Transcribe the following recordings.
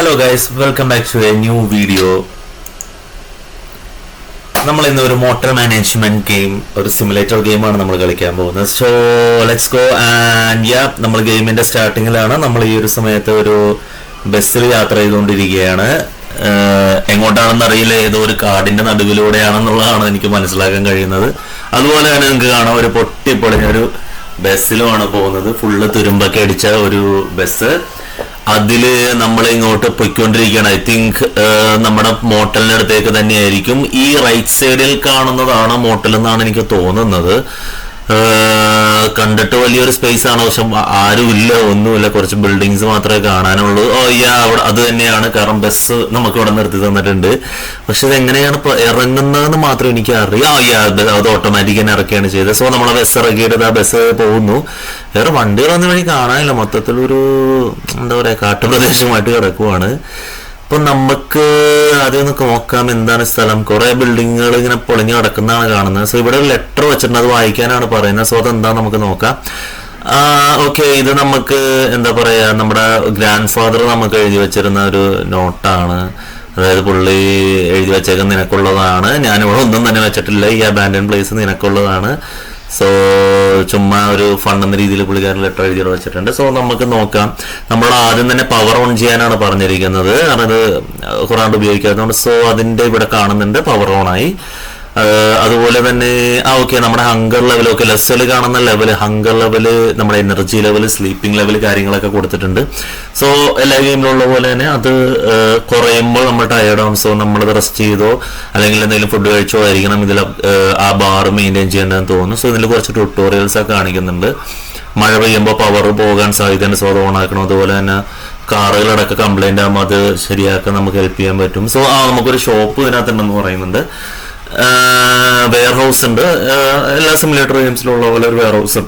Hello guys, welcome back to a new video. നമ്മൾ ഇന്ന് ഒരു മോട്ടോർ മാനേജ്മെന്റ് ഗെയിം, ഒരു സിമുലേറ്റർ ഗെയിമാണ് നമ്മൾ കളിക്കാൻ പോകുന്നത്. So let's go. And yeah, നമ്മൾ ഗെയിമിന്റെ സ്റ്റാർട്ടിങ്ങിലാണ്. നമ്മൾ ഈ ഒരു സമയത്ത് ഒരു ബസ്സിൽ യാത്ര ചെയ്തുകൊണ്ടിരിക്കുകയാണ്. എങ്ങോട്ടാണെന്ന് അറിയില്ല, ഏതോ ഒരു കാടിന്റെ നടുവിലൂടെയാണെന്നുള്ളതാണ് എനിക്ക് മനസ്സിലാക്കാൻ കഴിയുന്നത്. അതുപോലെ തന്നെ നിങ്ങൾക്ക് കാണാം, ഒരു പൊട്ടിപ്പൊളിഞ്ഞൊരു ബസ്സിലുമാണ് പോകുന്നത്. ഫുള്ള് തുരുമ്പൊക്കെ അടിച്ച ഒരു ബസ്. അതില് നമ്മൾ ഇങ്ങോട്ട് പൊയ്ക്കൊണ്ടിരിക്കുകയാണ്. ഐ തിങ്ക് നമ്മുടെ മോട്ടലിന്റെ അടുത്തേക്ക് തന്നെയായിരിക്കും. ഈ റൈറ്റ് സൈഡിൽ കാണുന്നതാണ് മോട്ടൽ എന്നാണ് എനിക്ക് തോന്നുന്നത്. കണ്ടിട്ട് വലിയൊരു സ്പേസ് ആണ്, പക്ഷെ ആരും ഇല്ല, ഒന്നുമില്ല, കുറച്ച് ബിൽഡിങ്സ് മാത്രമേ കാണാനുള്ളൂ. അവിടെ അത് തന്നെയാണ്, കാരണം ബസ് നമുക്ക് ഇവിടെ നിർത്തി തന്നിട്ടുണ്ട്. പക്ഷെ ഇത് എങ്ങനെയാണ് ഇറങ്ങുന്നതെന്ന് മാത്രം എനിക്ക് അറിയാം. അത് ഓട്ടോമാറ്റിക് തന്നെ ഇറക്കുകയാണ് ചെയ്തത്. സോ നമ്മളെ ബസ് ഇറക്കിയിട്ട് ആ ബസ് പോകുന്നു. വേറെ വണ്ടികളൊന്നും വഴി കാണാനില്ല. മൊത്തത്തിലൊരു എന്താ പറയാ, കാട്ടുപ്രദേശമായിട്ട് കിടക്കുവാണ്. അപ്പൊ നമുക്ക് അതൊന്ന് നോക്കാം എന്താണ് സ്ഥലം. കുറെ ബിൽഡിങ്ങുകൾ ഇങ്ങനെ പൊളിഞ്ഞു കിടക്കുന്നതാണ് കാണുന്നത്. സോ ഇവിടെ ഒരു ലെറ്റർ വെച്ചിട്ടുണ്ട്, അത് വായിക്കാനാണ് പറയുന്നത്. സോ അതെന്താ നമുക്ക് നോക്കാം. ഓക്കെ, ഇത് നമുക്ക് എന്താ പറയാ, നമ്മുടെ ഗ്രാൻഡ് ഫാദർ നമുക്ക് എഴുതി വെച്ചിരുന്ന ഒരു നോട്ടാണ്. അതായത് പുള്ളി എഴുതി വെച്ചേക്കുന്നത് നിനക്കുള്ളതാണ്, ഞാനിവിടെ ഒന്നും തന്നെ വെച്ചിട്ടില്ല, ഈ അബാൻഡൻ പ്ലേസ് നിനക്കുള്ളതാണ്. സോ ചുമ്മാ ഒരു ഫണ്ട് എന്ന രീതിയിൽ പുള്ളിക്കാരൻ ലെറ്റർ എഴുതി വെച്ചിട്ടുണ്ട്. സോ നമുക്ക് നോക്കാം. നമ്മൾ ആദ്യം തന്നെ പവർ ഓൺ ചെയ്യാനാണ് പറഞ്ഞിരിക്കുന്നത്, കാരണം ഇത് കുറേ ഉപയോഗിക്കാത്തതുകൊണ്ട്. സോ അതിന്റെ ഇവിടെ കാണുന്നുണ്ട്, പവർ ഓൺ ആയി. അതുപോലെ തന്നെ ഓക്കെ, നമ്മുടെ ഹങ്കർ ലെവൽ, ഓക്കെ, ലെഫ്റ്റിൽ കാണുന്ന ലെവല് ഹങ്കർ ലെവല്, നമ്മുടെ എനർജി ലെവല്, സ്ലീപ്പിംഗ് ലെവല് കാര്യങ്ങളൊക്കെ കൊടുത്തിട്ടുണ്ട്. സോ എല്ലാ ഗെയിമിലുള്ള പോലെ തന്നെ അത് കുറയുമ്പോൾ നമ്മൾ ടയേർഡ് ആവും. സോ നമ്മളത് റെസ്റ്റ് ചെയ്തോ അല്ലെങ്കിൽ എന്തെങ്കിലും ഫുഡ് കഴിച്ചോ ആയിരിക്കണം ഇതിൽ ആ ബാർ മെയിൻറ്റെയിൻ ചെയ്യേണ്ടതെന്ന് തോന്നുന്നു. സോ ഇതിൽ കുറച്ച് ട്യൂട്ടോറിയൽസ് ഒക്കെ കാണിക്കുന്നുണ്ട്. മഴ പെയ്യുമ്പോൾ പവർ പോകാൻ സാധ്യതയുണ്ട്, സോ അത് ഓൺ ആക്കണം. അതുപോലെ തന്നെ കാറുകളടക്കം കംപ്ലൈന്റ് ആകുമ്പോൾ അത് ശരിയാക്കാൻ നമുക്ക് ഹെൽപ്പ് ചെയ്യാൻ പറ്റും. സോ നമുക്കൊരു ഷോപ്പ് ഇതിനകത്തുണ്ടെന്ന് പറയുന്നുണ്ട്. വെയർ ഹൗസ് ഉണ്ട്, എല്ലാ സിമുലേറ്റർ ഗെയിംസിലുള്ള പോലെ ഒരു വെയർ ഹൗസ്.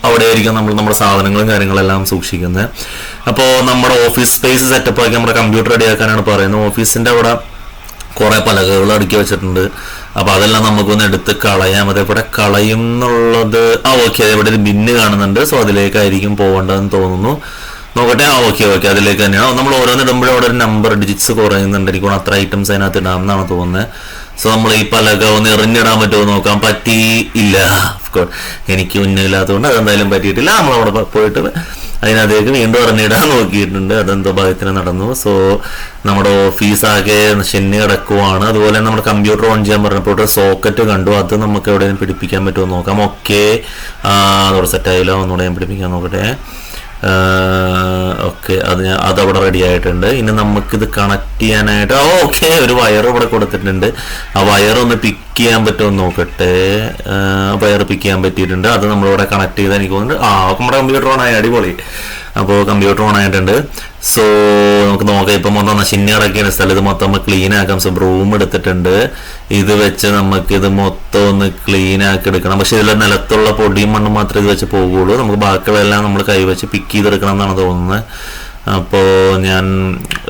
അവിടെ ആയിരിക്കും നമ്മൾ നമ്മുടെ സാധനങ്ങളും കാര്യങ്ങളെല്ലാം സൂക്ഷിക്കുന്നത്. അപ്പോൾ നമ്മുടെ ഓഫീസ് സ്പേസ് സെറ്റപ്പ് ആക്കി നമ്മുടെ കമ്പ്യൂട്ടർ റെഡിയാക്കാനാണ് പറയുന്നത്. ഓഫീസിന്റെ അവിടെ കുറെ പലകകൾ അടുക്കി വെച്ചിട്ടുണ്ട്. അപ്പൊ അതെല്ലാം നമുക്കൊന്ന് എടുത്ത് കളയാം. അതേപോലെ കളയും എന്നുള്ളത് ഓക്കെ, ഇവിടെ ഒരു ബിന്ന് കാണുന്നുണ്ട്. സോ അതിലേക്കായിരിക്കും പോകേണ്ടതെന്ന് തോന്നുന്നു. നോക്കട്ടെ. ഓക്കെ, അതിലേക്ക് തന്നെയാണ്. നമ്മൾ ഓരോന്ന് ഇടുമ്പോഴും അവിടെ ഒരു നമ്പർ ഡിജിറ്റ്സ് കുറയുന്നുണ്ട്. എനിക്ക് അത്ര ഐറ്റംസ് അതിനകത്ത് ഇടാം എന്നാണ് തോന്നുന്നത്. സോ നമ്മൾ ഈ പലക ഒന്ന് എറിഞ്ഞിടാൻ പറ്റുമോ നോക്കാം. പറ്റിയില്ല, ഓഫ്കോഴ്സ് എനിക്ക് ഉന്നയില്ലാത്തതുകൊണ്ട് അതെന്തായാലും പറ്റിയിട്ടില്ല. നമ്മളവിടെ പോയിട്ട് അതിനകത്തേക്ക് വീണ്ടും എറിഞ്ഞിടാൻ നോക്കിയിട്ടുണ്ട്, അതെന്തോ ഭാഗ്യത്തിന് നടന്നു. സോ നമ്മുടെ ഓഫീസാകെ ശനി കിടക്കുവാണ്. അതുപോലെ നമ്മുടെ കമ്പ്യൂട്ടർ ഓൺ ചെയ്യാൻ പറഞ്ഞപ്പോൾ സോക്കറ്റ് കണ്ടു, അത് നമുക്ക് എവിടെയും പിടിപ്പിക്കാൻ പറ്റുമോ നോക്കാം. ഓക്കെ, അതോടെ സെറ്റായില്ല, ഒന്നുകൂടെ ഞാൻ പിടിപ്പിക്കാൻ നോക്കട്ടെ. ഓക്കെ, അതവിടെ റെഡി ആയിട്ടുണ്ട്. ഇനി നമുക്കിത് കണക്ട് ചെയ്യാനായിട്ട് ഓക്കെ, ഒരു വയർ ഇവിടെ കൊടുത്തിട്ടുണ്ട്. ആ വയർ ഒന്ന് പിക്ക് ചെയ്യാൻ പറ്റുമോ നോക്കട്ടെ. വയർ പിക്ക് ചെയ്യാൻ പറ്റിയിട്ടുണ്ട്. അത് നമ്മളിവിടെ കണക്ട് ചെയ്താൽ എനിക്ക് തോന്നുന്നുണ്ട്. നമ്മുടെ കമ്പ്യൂട്ടർ ഓൺ ആയി, അടിപൊളി. അപ്പോൾ കമ്പ്യൂട്ടർ ഓൺ ആയിട്ടുണ്ട്. സോ നമുക്ക് നോക്കാം. ഇപ്പം മൊത്തം നശിഞ്ഞ് കിടക്കുന്ന സ്ഥലം ഇത് മൊത്തം നമ്മൾ ക്ലീൻ ആക്കാം. സോ ബ്രൂം എടുത്തിട്ടുണ്ട്. ഇത് വെച്ച് നമുക്ക് ഇത് മൊത്തം ഒന്ന് ക്ലീൻ ആക്കി എടുക്കണം. പക്ഷെ ഇതിൽ നിലത്തുള്ള പൊടിയും മണ്ണും മാത്രമേ ഇത് വെച്ച് പോകുള്ളൂ. നമുക്ക് ബാക്കിയുള്ളതെല്ലാം നമ്മൾ കൈവച്ച് പിക്ക് ചെയ്തെടുക്കണം എന്നാണ് തോന്നുന്നത്. അപ്പോൾ ഞാൻ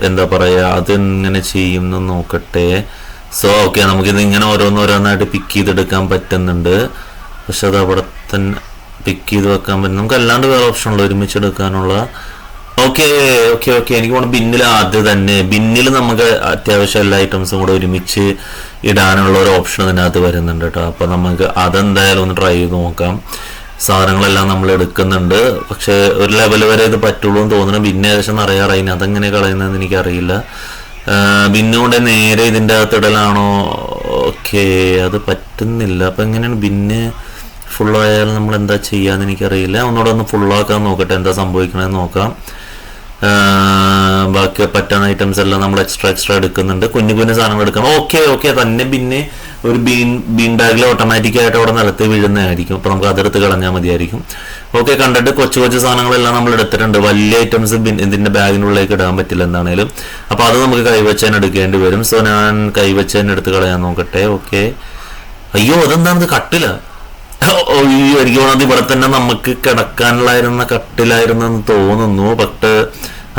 എന്താ പറയുക, അതെങ്ങനെ ചെയ്യുമെന്ന് നോക്കട്ടെ. സോ ഓക്കെ, നമുക്കിത് ഇങ്ങനെ ഓരോന്നോരോന്നായിട്ട് പിക്ക് ചെയ്തെടുക്കാൻ പറ്റുന്നുണ്ട്. പക്ഷെ അത് അവിടെ തന്നെ പിക്ക് ചെയ്ത് വെക്കാൻ പറ്റും. നമുക്ക് അല്ലാണ്ട് വേറെ ഓപ്ഷൻ ഉള്ളു ഒരുമിച്ച് എടുക്കാനുള്ള. ഓക്കെ, എനിക്ക് തോന്നുന്നു ബിന്നിൽ ആദ്യം തന്നെ ബിന്നിൽ നമുക്ക് അത്യാവശ്യം എല്ലാ ഐറ്റംസും കൂടെ ഒരുമിച്ച് ഇടാനുള്ള ഒരു ഓപ്ഷൻ ഇതിനകത്ത് വരുന്നുണ്ട് കേട്ടോ. അപ്പൊ നമുക്ക് അതെന്തായാലും ഒന്ന് ട്രൈ ചെയ്ത് നോക്കാം. സാധനങ്ങളെല്ലാം നമ്മൾ എടുക്കുന്നുണ്ട്. പക്ഷെ ഒരു ലെവൽ വരെ ഇത് പറ്റുള്ളൂ എന്ന് തോന്നുന്നു. ബിന്ന് ഏകദേശം നിറയാറായി. അതെങ്ങനെ കളയുന്നതെന്ന് എനിക്കറിയില്ല. ബിന്നുകൊണ്ട് നേരെ ഇതിൻ്റെ അകത്ത് ഇടലാണോ? ഓക്കെ, അത് പറ്റുന്നില്ല. അപ്പൊ എങ്ങനെയാണ് ബിന്ന് ഫുള്ളായാലും നമ്മൾ എന്താ ചെയ്യാന്ന് എനിക്കറിയില്ല. ഒന്നുകൂടെ ഒന്ന് ഫുള്ളാക്കാൻ നോക്കട്ടെ, എന്താ സംഭവിക്കണമെന്ന് നോക്കാം. ബാക്കി പറ്റുന്ന ഐറ്റംസ് എല്ലാം നമ്മൾ എക്സ്ട്രാ എടുക്കുന്നുണ്ട്. കുഞ്ഞു സാധനങ്ങൾ എടുക്കണം. ഓക്കെ, തന്നെ പിന്നെ ഒരു ബീൻ ബാഗിൽ ഓട്ടോമാറ്റിക് ആയിട്ട് അവിടെ നിലത്ത് വീഴുന്നതായിരിക്കും. അപ്പൊ നമുക്ക് അതെടുത്ത് കളഞ്ഞാൽ മതിയായിരിക്കും. ഓക്കെ, കണ്ടിട്ട് കൊച്ചു സാധനങ്ങളെല്ലാം നമ്മൾ എടുത്തിട്ടുണ്ട്. വലിയ ഐറ്റംസ് ഇതിന്റെ ബാഗിനുള്ളിലേക്ക് ഇടാൻ പറ്റില്ല എന്താണേലും. അപ്പൊ അത് നമുക്ക് കൈവച്ചാൻ എടുക്കേണ്ടി വരും. സോ ഞാൻ കൈവച്ചാൻ എടുത്ത് കളയാൻ നോക്കട്ടെ. ഓക്കെ, അയ്യോ അതെന്താണിത്, കട്ടില. എനിക്ക് തോന്നുന്നത് ഇവിടെ തന്നെ നമുക്ക് കിടക്കാനുള്ളായിരുന്ന കട്ടിലായിരുന്നു എന്ന് തോന്നുന്നു. ബട്ട്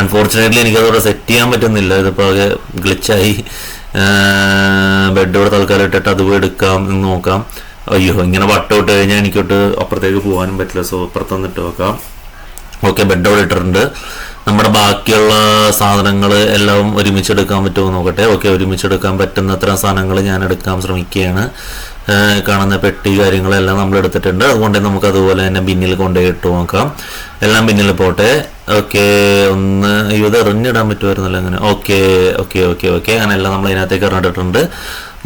അൺഫോർച്ചുനേറ്റ്ലി എനിക്കതോടെ സെറ്റ് ചെയ്യാൻ പറ്റുന്നില്ല. ഇതിപ്പോ ആകെ ഗ്ലിച്ചായി. ബെഡ് ഇവിടെ തൽക്കാലം ഇട്ടിട്ട് അത് പോയി എടുക്കാം എന്ന് നോക്കാം. അയ്യോ, ഇങ്ങനെ വട്ടം ഇട്ട് കഴിഞ്ഞാൽ എനിക്കൊട്ട് അപ്പുറത്തേക്ക് പോകാനും പറ്റില്ല. സോ അപ്പുറത്ത് വന്നിട്ട് നോക്കാം. ഓക്കെ, ബെഡ് അവിടെ ഇട്ടിട്ടുണ്ട്. നമ്മുടെ ബാക്കിയുള്ള സാധനങ്ങൾ എല്ലാം ഒരുമിച്ചെടുക്കാൻ പറ്റുമോ നോക്കട്ടെ. ഓക്കെ, ഒരുമിച്ചെടുക്കാൻ പറ്റുന്നത്ര സാധനങ്ങൾ ഞാൻ എടുക്കാൻ ശ്രമിക്കുകയാണ്. കാണുന്ന പെട്ടി കാര്യങ്ങളെല്ലാം നമ്മൾ എടുത്തിട്ടുണ്ട്. അതുകൊണ്ട് നമുക്ക് അതുപോലെ തന്നെ ബിന്നിൽ കൊണ്ടുപോയി ഇട്ട് നോക്കാം. എല്ലാം ബിന്നിൽ പോട്ടെ. ഓക്കെ, ഒന്ന് ഇത് എറിഞ്ഞിടാൻ പറ്റുമായിരുന്നല്ലോ അങ്ങനെ. ഓക്കെ ഓക്കെ ഓക്കെ ഓക്കെ അങ്ങനെ എല്ലാം നമ്മൾ അതിനകത്തേക്ക് എറിഞ്ഞിട്ടുണ്ട്.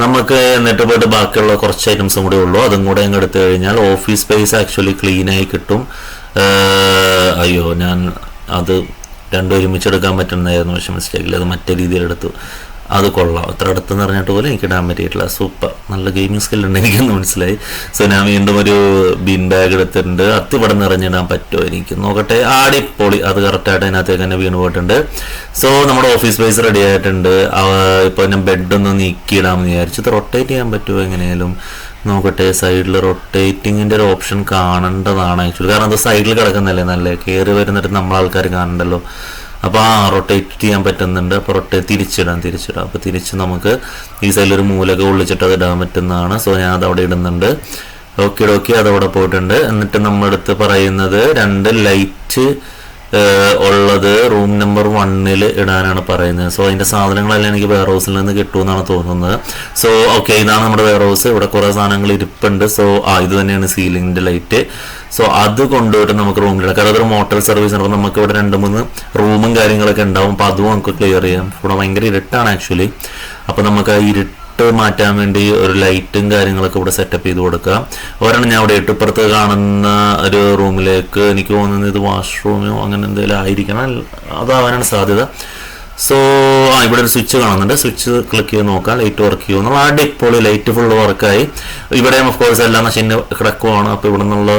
നമുക്ക് എന്നിട്ട് പോയിട്ട് ബാക്കിയുള്ള കുറച്ച് ഐറ്റംസും കൂടെ ഉള്ളൂ. അതും കൂടെ അങ്ങ് എടുത്തു കഴിഞ്ഞാൽ ഓഫീസ് സ്പേസ് ആക്ച്വലി ക്ലീനായി കിട്ടും. അയ്യോ, ഞാൻ അത് രണ്ടും ഒരുമിച്ചെടുക്കാൻ പറ്റുന്നതായിരുന്നു, പക്ഷെ മിസ്റ്റേക്കിൽ അത് മറ്റേ രീതിയിലെടുത്തു. അത് കൊള്ളാം, അത്ര അടുത്തെന്ന് പറഞ്ഞിട്ട് പോലും എനിക്ക് ഇടാൻ പറ്റിയിട്ടില്ല. സൂപ്പർ, നല്ല ഗെയിമിംഗ് സ്കില്ലുണ്ട് എനിക്കെന്ന് മനസ്സിലായി. സോ ഞാൻ വീണ്ടും ഒരു ബിൻ ബാഗ് എടുത്തിട്ടുണ്ട്. അത് ഇവിടെ നിറഞ്ഞിടാൻ പറ്റുമോ എനിക്ക് നോക്കട്ടെ. ആടിപ്പൊളി, അത് കറക്റ്റായിട്ട് അതിനകത്തേക്ക് തന്നെ വീണ് പോയിട്ടുണ്ട്. സോ നമ്മുടെ ഓഫീസ് സ്പേസ് റെഡി ആയിട്ടുണ്ട്. ഇപ്പോൾ ഞാൻ ബെഡൊന്ന് നീക്കിയിടാമെന്ന് വിചാരിച്ചു. ഇത് റൊട്ടേറ്റ് ചെയ്യാൻ പറ്റുമോ എങ്ങനെയാലും നോക്കട്ടെ. സൈഡിൽ റൊട്ടേറ്റിങ്ങിൻ്റെ ഒരു ഓപ്ഷൻ കാണേണ്ടതാണ് ആക്ച്വലി, കാരണം അത് സൈഡിൽ കിടക്കുന്നല്ലേ, നല്ല കയറി വരുന്നിട്ട് നമ്മളാൾക്കാർ കാണണ്ടല്ലോ. അപ്പോൾ റൊട്ടേറ്റ് ചെയ്യാൻ പറ്റുന്നുണ്ട്. അപ്പോൾ തിരിച്ചിടാം. അപ്പോൾ തിരിച്ച് നമുക്ക് ഈ സൈഡിലൊരു മൂലൊക്കെ ഒളിച്ചിട്ട് അത് ഇടാൻ പറ്റുന്നതാണ്. സോ ഞാൻ അതവിടെ ഇടുന്നുണ്ട്. ഓക്കെ അതവിടെ പോയിട്ടുണ്ട്. എന്നിട്ട് നമ്മളടുത്ത് പറയുന്നത് 2 ലൈറ്റ് ഉള്ളത് റൂം നമ്പർ 1 ഇടാനാണ് പറയുന്നത്. സോ അതിൻ്റെ സാധനങ്ങളെല്ലാം എനിക്ക് വെയർ ഹൗസിൽ നിന്ന് കിട്ടുമെന്നാണ് തോന്നുന്നത്. സോ ഓക്കെ, ഇതാണ് നമ്മുടെ വെയർ ഹൗസ്. ഇവിടെ കുറേ സാധനങ്ങൾ ഇരിപ്പുണ്ട്. സോ ഇത് തന്നെയാണ് സീലിങ്ങിൻ്റെ ലൈറ്റ്. സോ അത് കൊണ്ടുപോയിട്ട് നമുക്ക് റൂമിലിടാം. കാരണം അതൊരു മോട്ടോർ സർവീസ് ആണ്. അപ്പോൾ നമുക്ക് ഇവിടെ 2-3 റൂമും കാര്യങ്ങളൊക്കെ ഉണ്ടാവും. അപ്പോൾ അതും നമുക്ക് ക്ലിയർ ചെയ്യാം. ഇവിടെ ഭയങ്കര ഇരുട്ടാണ് ആക്ച്വലി. അപ്പോൾ നമുക്ക് ആ ഇരുട്ട് മാറ്റാൻ വേണ്ടി ഒരു ലൈറ്റും കാര്യങ്ങളൊക്കെ ഇവിടെ സെറ്റപ്പ് ചെയ്ത് കൊടുക്കാം. ഒരെണ്ണം ഞാൻ അവിടെ ഇട്ടുപ്പുറത്ത് കാണുന്ന ഒരു റൂമിലേക്ക്, എനിക്ക് തോന്നുന്നത് ഇത് വാഷ്റൂമോ അങ്ങനെ എന്തെങ്കിലും ആയിരിക്കണം, അതാവാനാണ് സാധ്യത. സോ ഇവിടെ ഒരു സ്വിച്ച് കാണുന്നുണ്ട്. സ്വിച്ച് ക്ലിക്ക് ചെയ്ത് നോക്കാം, ലൈറ്റ് വർക്ക് ചെയ്യുമെന്നുള്ള. അടിപൊളി, ലൈറ്റ് ഫുള്ള് വർക്കായി. ഇവിടെയും ഓഫ് കോഴ്സ് എല്ലാം നശിന് കിടക്കുവാണ്. അപ്പോൾ ഇവിടെ നിന്നുള്ള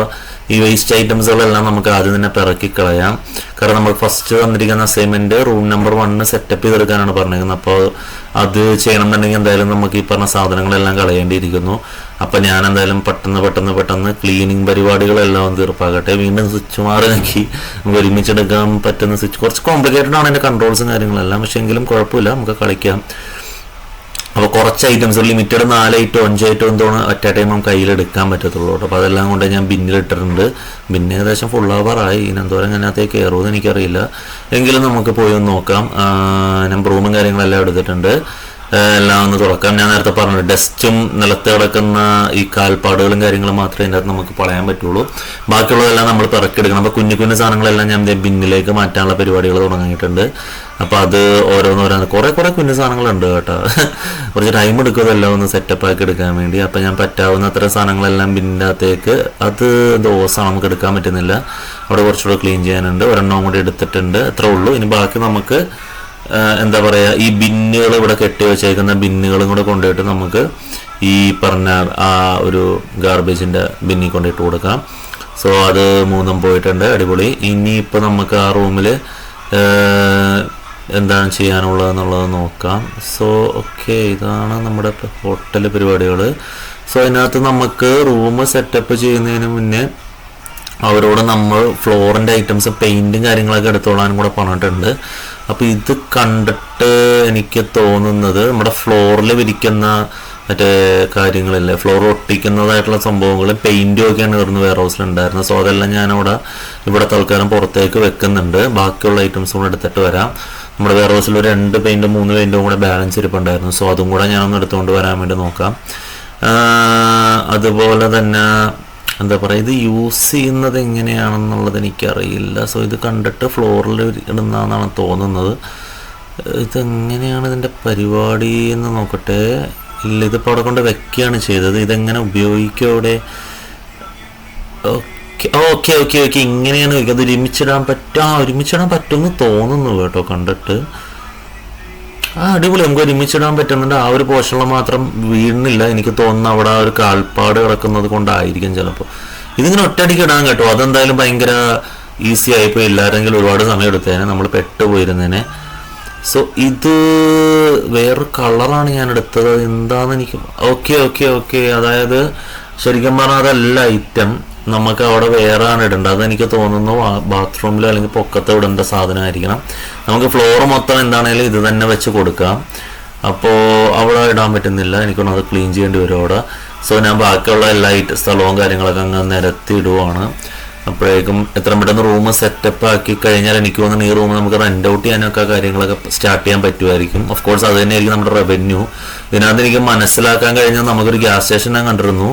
ഈ വേസ്റ്റ് ഐറ്റംസുകളെല്ലാം നമുക്ക് ആദ്യം തന്നെ പിറക്കി കളയാം. കാരണം നമ്മൾ ഫസ്റ്റ് തന്നിരിക്കുന്ന അസൈൻമെൻറ്റ് റൂം നമ്പർ 1 സെറ്റപ്പ് ചെയ്തെടുക്കാനാണ് പറഞ്ഞിരിക്കുന്നത്. അപ്പോൾ അത് ചെയ്യണമെന്നുണ്ടെങ്കിൽ എന്തായാലും നമുക്ക് ഈ പറഞ്ഞ സാധനങ്ങളെല്ലാം കളയേണ്ടിയിരിക്കുന്നു. അപ്പോൾ ഞാൻ എന്തായാലും പെട്ടെന്ന് ക്ലീനിങ് പരിപാടികളെല്ലാം തീർപ്പാകട്ടെ. വീണ്ടും സ്വിച്ച് മാറി നോക്കി നമുക്ക് ഒരുമിച്ചെടുക്കാൻ പറ്റുന്ന സ്വിച്ച് കുറച്ച് കോംപ്ലിക്കേറ്റഡ് ആണ് എൻ്റെ കൺട്രോൾസും കാര്യങ്ങളെല്ലാം, പക്ഷേ എങ്കിലും കുഴപ്പമില്ല, നമുക്ക് കളിക്കാം. അപ്പോൾ കുറച്ച് ഐറ്റംസ്, ലിമിറ്റഡ് 4 ഐറ്റം 5 ഐറ്റം എന്തോന്ന് ഒറ്റ ടൈം നമുക്ക് കയ്യിലെടുക്കാൻ പറ്റത്തുള്ളൂ. അപ്പോൾ അതെല്ലാം കൊണ്ട് ഞാൻ ബിന്നിലിട്ടിട്ടുണ്ട്. ബിന്ന് ഏകദേശം ഫുൾ ഓവറായി. ഇനി എന്തോരം അതിനകത്തേക്ക് കയറുമെന്ന് എനിക്കറിയില്ല, എങ്കിലും നമുക്ക് പോയി ഒന്ന് നോക്കാം. ഞാൻ റൂമും കാര്യങ്ങളെല്ലാം എടുത്തിട്ടുണ്ട്. എല്ലാം ഒന്ന് തുറക്കാം. ഞാൻ നേരത്തെ പറഞ്ഞു, ഡസ്റ്റും നിലത്ത് കിടക്കുന്ന ഈ കാൽപ്പാടുകളും കാര്യങ്ങളും മാത്രമേ ഇതിൻ്റെ അകത്ത് നമുക്ക് പറയാൻ പറ്റുള്ളൂ. ബാക്കിയുള്ളതെല്ലാം നമ്മൾ പിറക്കെടുക്കണം. അപ്പോൾ കുഞ്ഞു സാധനങ്ങളെല്ലാം ഞാൻ ബിന്നിലേക്ക് മാറ്റാനുള്ള പരിപാടികൾ തുടങ്ങിയിട്ടുണ്ട്. അപ്പോൾ അത് ഓരോന്നോരോന്ന് കുറേ കുഞ്ഞു സാധനങ്ങളുണ്ട് കേട്ടോ. കുറച്ച് ടൈം എടുക്കും എല്ലാം ഒന്ന് സെറ്റപ്പ് ആക്കി എടുക്കാൻ വേണ്ടി. അപ്പോൾ ഞാൻ പറ്റാവുന്ന അത്ര സാധനങ്ങളെല്ലാം ബിന്നിൻ്റെ അകത്തേക്ക്, അത് ദോശമാണ്, നമുക്ക് എടുക്കാൻ പറ്റുന്നില്ല. അവിടെ കുറച്ചുകൂടെ ക്ലീൻ ചെയ്യാനുണ്ട്. ഒരെണ്ണം കൂടി എടുത്തിട്ടുണ്ട്. അത്രേ ഉള്ളൂ. ഇനി ബാക്കി നമുക്ക് എന്താ പറയുക, ഈ ബിന്നുകൾ ഇവിടെ കെട്ടി വെച്ചേക്കുന്ന ബിന്നുകളും കൂടെ കൊണ്ടുപോയിട്ട് നമുക്ക് ഈ പറഞ്ഞ ആ ഒരു ഗാർബേജിൻ്റെ ബിന്നിൽ കൊണ്ടിട്ട് കൊടുക്കാം. സോ അത് 3 പോയിട്ടുണ്ട്. അടിപൊളി. ഇനിയിപ്പോൾ നമുക്ക് ആ റൂമിൽ എന്താണ് ചെയ്യാനുള്ളതെന്നുള്ളത് നോക്കാം. സോ ഓക്കെ, ഇതാണ് നമ്മുടെ ഹോട്ടൽ പരിപാടികൾ. സോ അതിനകത്ത് നമുക്ക് റൂം സെറ്റപ്പ് ചെയ്യുന്നതിന് മുന്നേ അവരോട് നമ്മൾ ഫ്ലോറിൻ്റെ ഐറ്റംസ് പെയിൻറ്റും കാര്യങ്ങളൊക്കെ എടുത്തോളാനും കൂടെ പറഞ്ഞിട്ടുണ്ട്. അപ്പോൾ ഇത് കണ്ടിട്ട് എനിക്ക് തോന്നുന്നത് നമ്മുടെ ഫ്ലോറിൽ വിരിക്കുന്ന മറ്റേ കാര്യങ്ങളില്ലേ, ഫ്ലോർ ഒട്ടിക്കുന്നതായിട്ടുള്ള സംഭവങ്ങളും പെയിൻറ്റും ഒക്കെയാണ് ഇവിടുന്ന് വെയർ ഹൗസിലുണ്ടായിരുന്നത്. സോ അതെല്ലാം ഇവിടെ തൽക്കാലം പുറത്തേക്ക് വെക്കുന്നുണ്ട്. ബാക്കിയുള്ള ഐറ്റംസും കൂടെ എടുത്തിട്ട് വരാം. നമ്മുടെ വെയർ ഹൗസിൽ ഒരു 2 പെയിൻറ്റും 3 പെയിൻറ്റും കൂടെ ബാലൻസ് ഇരിപ്പുണ്ടായിരുന്നു. സോ അതും കൂടെ ഞാനൊന്ന് എടുത്തുകൊണ്ട് വരാൻ വേണ്ടി നോക്കാം. അതുപോലെ തന്നെ എന്താ പറയുക, ഇത് യൂസ് ചെയ്യുന്നത് എങ്ങനെയാണെന്നുള്ളത് എനിക്കറിയില്ല. സോ ഇത് കണ്ടിട്ട് ഫ്ലോറിൽ ഇടുന്നതെന്നാണ് തോന്നുന്നത്. ഇതെങ്ങനെയാണ് ഇതിൻ്റെ പരിപാടി എന്ന് നോക്കട്ടെ. ഇല്ല, ഇതിപ്പോൾ അവിടെ കൊണ്ട് വെക്കുകയാണ് ചെയ്തത്. ഇതെങ്ങനെ ഉപയോഗിക്കും അവിടെ? ഓക്കെ ഇങ്ങനെയാണ് വയ്ക്കുക. അത് ഒരുമിച്ചിടാൻ പറ്റുമെന്ന് തോന്നുന്നു കേട്ടോ കണ്ടിട്ട്. അടിപൊളി, നമുക്ക് ഒരുമിച്ചിടാൻ പറ്റുന്നുണ്ട്. ആ ഒരു പോർഷനിൽ മാത്രം വീഴുന്നില്ല. എനിക്ക് തോന്നുന്നു അവിടെ ആ ഒരു കാൽപ്പാട് കിടക്കുന്നത് കൊണ്ടായിരിക്കും ചിലപ്പോൾ. ഇതിങ്ങനെ ഒറ്റയടിക്ക് ഇടാൻ കേട്ടോ. അതെന്തായാലും ഭയങ്കര ഈസി ആയിപ്പോൾ. എല്ലാവരെങ്കിലും ഒരുപാട് സമയം എടുത്തേനെ, നമ്മൾ പെട്ടുപോയിരുന്നേനെ. സോ ഇത് വേറൊരു കളറാണ് ഞാൻ എടുത്തത്. എന്താണെന്ന് എനിക്ക് ഓക്കെ അതായത് ശരിക്കും പറഞ്ഞാൽ അതല്ല ഐറ്റം, നമുക്ക് അവിടെ വേറെ ആണ് ഇടേണ്ടത്. അതെനിക്ക് തോന്നുന്നു ബാത്റൂമിലോ അല്ലെങ്കിൽ പൊക്കത്തോ ഇടേണ്ട സാധനമായിരിക്കണം. നമുക്ക് ഫ്ലോർ മൊത്തം എന്താണെങ്കിലും ഇത് തന്നെ വെച്ച് കൊടുക്കാം. അപ്പോൾ അവിടെ ഇടാൻ പറ്റുന്നില്ല, എനിക്കൊന്ന് അത് ക്ലീൻ ചെയ്യേണ്ടി വരും അവിടെ. സോ ഞാൻ ബാക്കിയുള്ള എല്ലാ സ്ഥലവും കാര്യങ്ങളൊക്കെ അങ്ങ് നിരത്തി ഇടുവാണ്. അപ്പോഴേക്കും എത്രയും പെട്ടെന്ന് റൂം സെറ്റപ്പ് ആക്കി കഴിഞ്ഞാൽ എനിക്ക് തോന്നുന്നു ഈ റൂം നമുക്ക് റെന്റ് ഔട്ട് ചെയ്യാനൊക്കെ കാര്യങ്ങളൊക്കെ സ്റ്റാർട്ട് ചെയ്യാൻ പറ്റുമായിരിക്കും. ഓഫ് കോഴ്സ് അത് തന്നെയായിരിക്കും നമ്മുടെ റവന്യൂ. ഇതിനകത്ത് എനിക്ക് മനസ്സിലാക്കാൻ കഴിഞ്ഞാൽ നമുക്കൊരു ഗ്യാസ് സ്റ്റേഷൻ ഞാൻ കണ്ടിരുന്നു,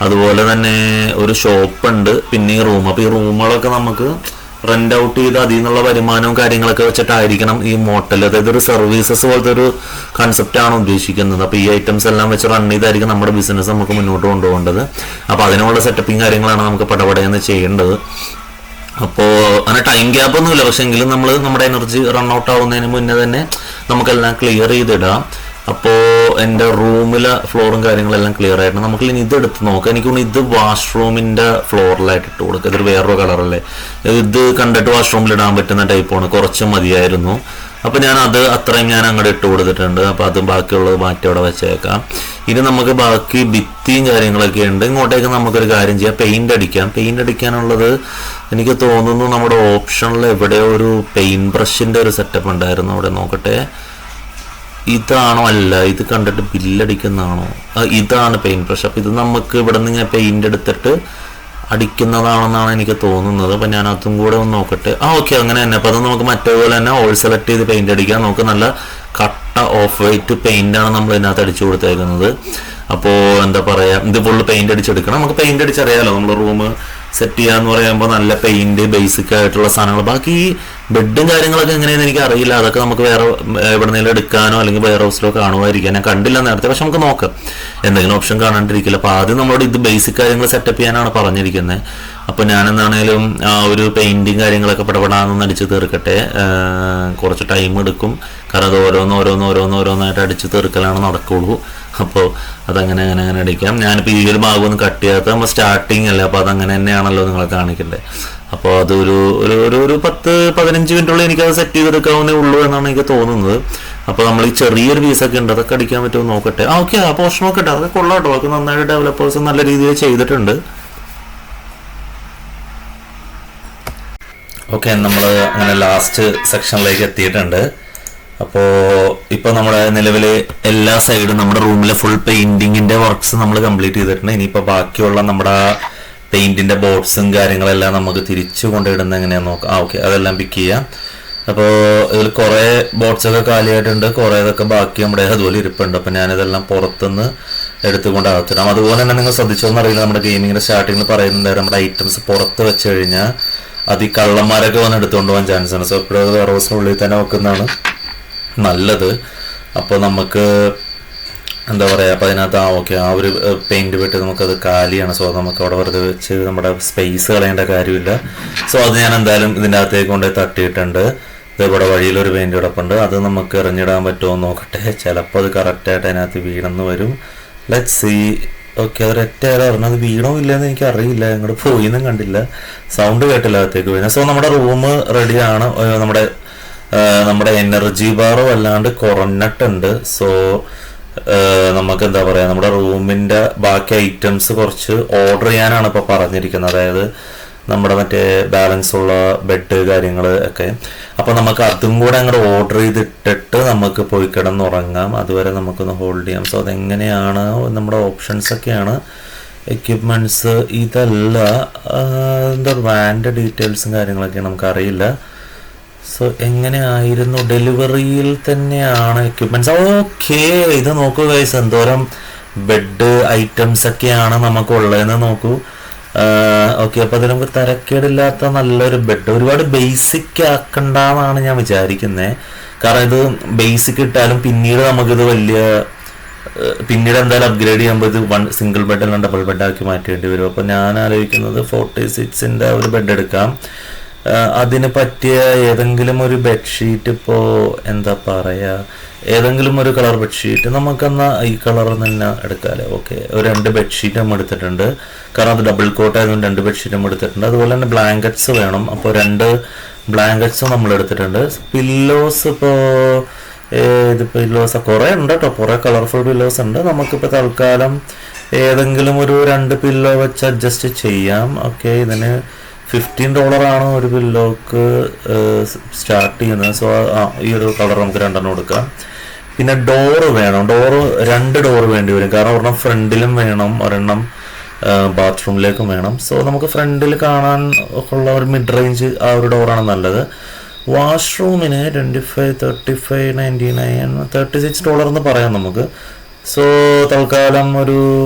അതുപോലെ തന്നെ ഒരു ഷോപ്പ് ഉണ്ട്, പിന്നെ ഈ റൂം. അപ്പോൾ ഈ റൂമുകളൊക്കെ നമുക്ക് റെന്റ് ഔട്ട് ചെയ്ത് അതിൽ നിന്നുള്ള വരുമാനവും കാര്യങ്ങളൊക്കെ വെച്ചിട്ടായിരിക്കണം ഈ മോട്ടൽ, അതായത് ഒരു സർവീസസ് പോലത്തെ ഒരു കൺസെപ്റ്റാണ് ഉദ്ദേശിക്കുന്നത്. അപ്പോൾ ഈ ഐറ്റംസ് എല്ലാം വെച്ച് റൺ ചെയ്തായിരിക്കും നമ്മുടെ ബിസിനസ് നമുക്ക് മുന്നോട്ട് കൊണ്ടുപോകേണ്ടത്. അപ്പോൾ അതിനുള്ള സെറ്റപ്പിങ് കാര്യങ്ങളാണ് നമുക്ക് പടപടയെന്ന് ചെയ്യേണ്ടത്. അപ്പോൾ അങ്ങനെ ടൈം ഗ്യാപ്പ് ഒന്നുമില്ല, പക്ഷെ എങ്കിലും നമ്മൾ നമ്മുടെ എനർജി റൺ ഔട്ട് ആവുന്നതിന് മുന്നേ തന്നെ നമുക്കെല്ലാം ക്ലിയർ ചെയ്തിടാം. അപ്പോൾ എൻ്റെ റൂമിലെ ഫ്ലോറും കാര്യങ്ങളെല്ലാം ക്ലിയർ ആയിട്ട് നമുക്ക് ഇനി ഇത് എടുത്ത് നോക്കാം. എനിക്ക് തോന്നുന്നു ഇത് വാഷ്റൂമിൻ്റെ ഫ്ലോറിലായിട്ട് ഇട്ട് കൊടുക്കുക. ഇതൊരു വേറൊരു കളറല്ലേ, ഇത് കണ്ടിട്ട് വാഷ്റൂമിൽ ഇടാൻ പറ്റുന്ന ടൈപ്പാണ്, കുറച്ച് മതിയായിരുന്നു. അപ്പോൾ ഞാൻ അത് അത്രയും ഞാൻ അങ്ങോട്ട് ഇട്ട് കൊടുത്തിട്ടുണ്ട്. അപ്പോൾ അത് ബാക്കിയുള്ളത് മാറ്റി അവിടെ വെച്ചേക്കാം. ഇനി നമുക്ക് ബാക്കി ഭിത്തിയും കാര്യങ്ങളൊക്കെ ഉണ്ട്. ഇങ്ങോട്ടേക്ക് നമുക്കൊരു കാര്യം ചെയ്യാം, പെയിന്റ് അടിക്കാം. പെയിന്റ് അടിക്കാനുള്ളത് എനിക്ക് തോന്നുന്നു നമ്മുടെ ഓപ്ഷനിൽ എവിടെയോ ഒരു പെയിന്റ് ബ്രഷിൻ്റെ ഒരു സെറ്റപ്പ് ഉണ്ടായിരുന്നു, അവിടെ നോക്കട്ടെ. ഇതാണോ? അല്ല, ഇത് കണ്ടിട്ട് ബില്ലടിക്കുന്നതാണോ? ഇതാണ് പെയിന്റ് ബ്രഷ്. അപ്പോൾ ഇത് നമുക്ക് ഇവിടെ നിന്ന് ഞാൻ പെയിന്റ് എടുത്തിട്ട് അടിക്കുന്നതാണെന്നാണ് എനിക്ക് തോന്നുന്നത്. അപ്പം ഞാൻ അതും കൂടെ ഒന്ന് നോക്കട്ടെ. ഓക്കെ, അങ്ങനെ തന്നെ. അപ്പോൾ അത് നമുക്ക് മറ്റേപോലെ തന്നെ ഓൾ സെലക്ട് ചെയ്ത് പെയിന്റ് അടിക്കാം. നമുക്ക് നല്ല കട്ട ഓഫ് വൈറ്റ് പെയിന്റാണ് നമ്മൾ ഇതിനകത്ത് അടിച്ചു കൊടുത്തേക്കുന്നത്. അപ്പോൾ എന്താ പറയുക, ഇത് ഫുള്ള് പെയിന്റ് അടിച്ചെടുക്കണം. നമുക്ക് പെയിന്റ് അടിച്ചറിയാമല്ലോ, നമ്മൾ റൂം സെറ്റ് ചെയ്യാന്ന് പറയുമ്പോൾ നല്ല പെയിന്റ്, ബേസിക് ആയിട്ടുള്ള സാധനങ്ങൾ. ബാക്കി ഈ ബെഡും കാര്യങ്ങളൊക്കെ എങ്ങനെയാണെന്ന് എനിക്ക് അറിയില്ല. അതൊക്കെ നമുക്ക് വേറെ എവിടെന്നെങ്കിലും എടുക്കാനോ അല്ലെങ്കിൽ വെയർ ഹൗസിലോ കാണുമായിരിക്കാം. ഞാൻ കണ്ടില്ല നേരത്തെ, പക്ഷെ നമുക്ക് നോക്കാം, എന്തെങ്കിലും ഓപ്ഷൻ കാണാണ്ടിരിക്കില്ല. അപ്പോൾ ആദ്യം നമ്മളോട് ഇത് ബേസിക് കാര്യങ്ങൾ സെറ്റപ്പ് ചെയ്യാനാണ് പറഞ്ഞിരിക്കുന്നത്. അപ്പോൾ ഞാൻ എന്താണേലും ആ ഒരു പെയിന്റിങ് കാര്യങ്ങളൊക്കെ പടപെടാന്നൊന്ന് അടിച്ച് തീർക്കട്ടെ. കുറച്ച് ടൈം എടുക്കും, കാരണം അത് ഓരോന്നായിട്ട് അടിച്ച് തീർക്കലാണ് നടക്കുള്ളൂ. അപ്പോൾ അതങ്ങനെ അങ്ങനെ അങ്ങനെ അടിക്കാം. ഞാനിപ്പോൾ ഈ ഒരു ഭാഗം ഒന്ന് കട്ട് ചെയ്യാത്ത നമ്മൾ സ്റ്റാർട്ടിങ് അല്ലേ, അപ്പോൾ അതങ്ങനെ തന്നെയാണല്ലോ നിങ്ങളെ കാണിക്കണ്ടേ. അപ്പോൾ അതൊരു ഒരു 10-15 മിനിറ്റുള്ളിൽ എനിക്കത് സെറ്റ് ചെയ്തെടുക്കാവുന്നേ ഉള്ളൂ എന്നാണ് എനിക്ക് തോന്നുന്നത്. അപ്പോൾ നമ്മൾ ഈ ചെറിയൊരു പീസൊക്കെ ഉണ്ട്, അതൊക്കെ അടിക്കാൻ പറ്റുമോ നോക്കട്ടെ. ഓക്കെ, ആ പോർഷൻ നോക്കട്ടെ, അതൊക്കെ കൊള്ളാട്ടോ. അതൊക്കെ നന്നായിട്ട് ഡെവലപ്പേഴ്സ് നല്ല രീതിയിൽ ചെയ്തിട്ടുണ്ട്. ഓക്കെ, നമ്മൾ അങ്ങനെ ലാസ്റ്റ് സെക്ഷനിലേക്ക് എത്തിയിട്ടുണ്ട്. അപ്പോൾ ഇപ്പോൾ നമ്മുടെ നിലവിൽ എല്ലാ സൈഡും നമ്മുടെ റൂമിലെ ഫുൾ പെയിന്റിങ്ങിന്റെ വർക്ക്സ് നമ്മൾ കംപ്ലീറ്റ് ചെയ്തിട്ടുണ്ട്. ഇനിയിപ്പോൾ ബാക്കിയുള്ള നമ്മുടെ പെയിന്റിന്റെ ബോർഡ്സും കാര്യങ്ങളെല്ലാം നമുക്ക് തിരിച്ചു കൊണ്ടിടുന്ന എങ്ങനെയാണെന്ന് നോക്കാം. ഓക്കെ, അതെല്ലാം പിക്ക് ചെയ്യാം. അപ്പോൾ ഇതിൽ കുറേ ബോർഡ്സൊക്കെ കാലിയായിട്ടുണ്ട്, കുറേതൊക്കെ ബാക്കി നമ്മുടെ അതുപോലെ ഇരിപ്പുണ്ട്. അപ്പോൾ ഞാനിതെല്ലാം പുറത്തുനിന്ന് എടുത്തുകൊണ്ട് അകത്തിടാം. അതുപോലെ തന്നെ നിങ്ങൾ ശ്രദ്ധിച്ചോന്നറിയില്ല, നമ്മുടെ ഗെയിമിങ്ങിന്റെ സ്റ്റാർട്ടിങ്ങിൽ പറയുന്നുണ്ട് നമ്മുടെ ഐറ്റംസ് പുറത്ത് വെച്ച് കഴിഞ്ഞാൽ അത് ഈ കള്ളന്മാരൊക്കെ വന്ന് എടുത്തുകൊണ്ട് പോകാൻ ചാൻസ് ആണ്. സോ ഇപ്പോഴത് വെയർ ഹൗസിനുള്ളിൽ തന്നെ വെക്കുന്നതാണ് നല്ലത്. അപ്പോൾ നമുക്ക് എന്താ പറയുക, അപ്പോൾ അതിനകത്ത് ഓക്കെ ആ ഒരു പെയിന്റ് വിട്ട് നമുക്കത് കാലിയാണ്. സോ നമുക്ക് അവിടെ വെറുതെ വെച്ച് നമ്മുടെ സ്പേസ് കളയേണ്ട കാര്യമില്ല. സോ അത് ഞാൻ എന്തായാലും ഇതിൻ്റെ അകത്തേക്ക് കൊണ്ടുപോയി തട്ടിയിട്ടുണ്ട്. ഇതേപോലെ വഴിയിലൊരു പെയിന്റ് കിടപ്പുണ്ട്, അത് നമുക്ക് എറിഞ്ഞിടാൻ പറ്റുമോ നോക്കട്ടെ. ചിലപ്പോൾ അത് കറക്റ്റായിട്ട് അതിനകത്ത് വീണെന്ന് വരും. Let's see. ഓക്കെ, അത് ഒരൊറ്റ ഇറങ്ങും, അത് വീണോ ഇല്ലയെന്ന് എനിക്ക് അറിയില്ല, ഇങ്ങോട്ട് പോയിന്നും കണ്ടില്ല, സൗണ്ട് കേട്ടില്ല അകത്തേക്ക് വീണ. സോ നമ്മുടെ റൂം റെഡിയാണ്. നമ്മുടെ എനർജി ബാറും അല്ലാണ്ട് കുറഞ്ഞിട്ടുണ്ട്. സോ നമുക്ക് എന്താ പറയുക, നമ്മുടെ റൂമിൻ്റെ ബാക്കി ഐറ്റംസ് കുറച്ച് ഓർഡർ ചെയ്യാനാണ് ഇപ്പോൾ പറഞ്ഞിരിക്കുന്നത്. അതായത് നമ്മുടെ മറ്റേ ബാലൻസ് ഉള്ള ബെഡ് കാര്യങ്ങൾ ഒക്കെ. അപ്പോൾ നമുക്ക് അതും കൂടെ അങ്ങോട്ട് ഓർഡർ ചെയ്തിട്ടിട്ട് നമുക്ക് പോയി കിടന്നുറങ്ങാം. അതുവരെ നമുക്കൊന്ന് ഹോൾഡ് ചെയ്യാം. സോ അതെങ്ങനെയാണ് നമ്മുടെ ഓപ്ഷൻസ് ഒക്കെയാണ്. എക്യുപ്മെൻറ്റ്സ് ഇതല്ല, എന്താ വാൻ്റെ ഡീറ്റെയിൽസും കാര്യങ്ങളൊക്കെ നമുക്കറിയില്ല. സോ എങ്ങനെയായിരുന്നു, ഡെലിവറിയിൽ തന്നെയാണ് എക്യുപ്മെന്റ്സ്. ഓക്കെ, ഇത് നോക്കൂ ഗൈസ്, എന്തോരം ബെഡ് ഐറ്റംസ് ഒക്കെയാണ് നമുക്കുള്ളതെന്ന് നോക്കൂ. ഓക്കെ, അപ്പോൾ അതിൽ നമുക്ക് തരക്കേടില്ലാത്ത നല്ലൊരു ബെഡ്. ഒരുപാട് ബേസിക് ആക്കണ്ടെന്നാണ് ഞാൻ വിചാരിക്കുന്നത്. കാരണം ഇത് ബേസിക് ഇട്ടാലും പിന്നീട് നമുക്കിത് പിന്നീട് എന്തായാലും അപ്ഗ്രേഡ് ചെയ്യുമ്പോൾ ഇത് സിംഗിൾ ബെഡ് അല്ല ഡബിൾ ബെഡ് ആക്കി മാറ്റേണ്ടി വരും. അപ്പോൾ ഞാൻ ആലോചിക്കുന്നത് 46-ന്റെ ഒരു ബെഡ് എടുക്കാം. അതിന് പറ്റിയ ഏതെങ്കിലും ഒരു ബെഡ്ഷീറ്റ്, ഇപ്പോൾ എന്താ പറയുക, ഏതെങ്കിലും ഒരു കളർ ബെഡ്ഷീറ്റ് നമുക്കെന്നാൽ ഈ കളർ തന്നെ എടുക്കാമല്ലേ. ഓക്കെ, ഒരു 2 ബെഡ്ഷീറ്റ് നമ്മൾ എടുത്തിട്ടുണ്ട്, കാരണം അത് ഡബിൾ കോട്ട് ആയതുകൊണ്ട് 2 ബെഡ്ഷീറ്റ് നമ്മൾ എടുത്തിട്ടുണ്ട്. അതുപോലെ തന്നെ ബ്ലാങ്കറ്റ്സ് വേണം, അപ്പോൾ 2 ബ്ലാങ്കറ്റ്സും നമ്മൾ എടുത്തിട്ടുണ്ട്. പില്ലോസ് ഇപ്പോൾ ഇത് പില്ലോസ് കുറേ ഉണ്ട് കേട്ടോ, കുറേ കളർഫുൾ പില്ലോസ് ഉണ്ട്. നമുക്കിപ്പോൾ തൽക്കാലം ഏതെങ്കിലും ഒരു 2 പില്ലോ വെച്ച് അഡ്ജസ്റ്റ് ചെയ്യാം. ഓക്കെ, ഇതിന് $15 ഒരു പില്ലോക്ക് സ്റ്റാർട്ട് ചെയ്യുന്നത്. സോ ഈ ഒരു കളർ നമുക്ക് 2 കൊടുക്കാം. പിന്നെ ഡോറ് വേണം, 2 ഡോറ് വേണ്ടി വരും, കാരണം ഒരെണ്ണം ഫ്രണ്ടിലും വേണം, ഒരെണ്ണം ബാത്റൂമിലേക്കും വേണം. സോ നമുക്ക് ഫ്രണ്ടിൽ കാണാൻ ഉള്ള ഒരു മിഡ് റേഞ്ച് ആ ഒരു ഡോറാണ് നല്ലത്. വാഷ്റൂമിന് $25, $35, $99, $36 എന്ന് പറയാം നമുക്ക്. സോ തൽക്കാലം ഒരു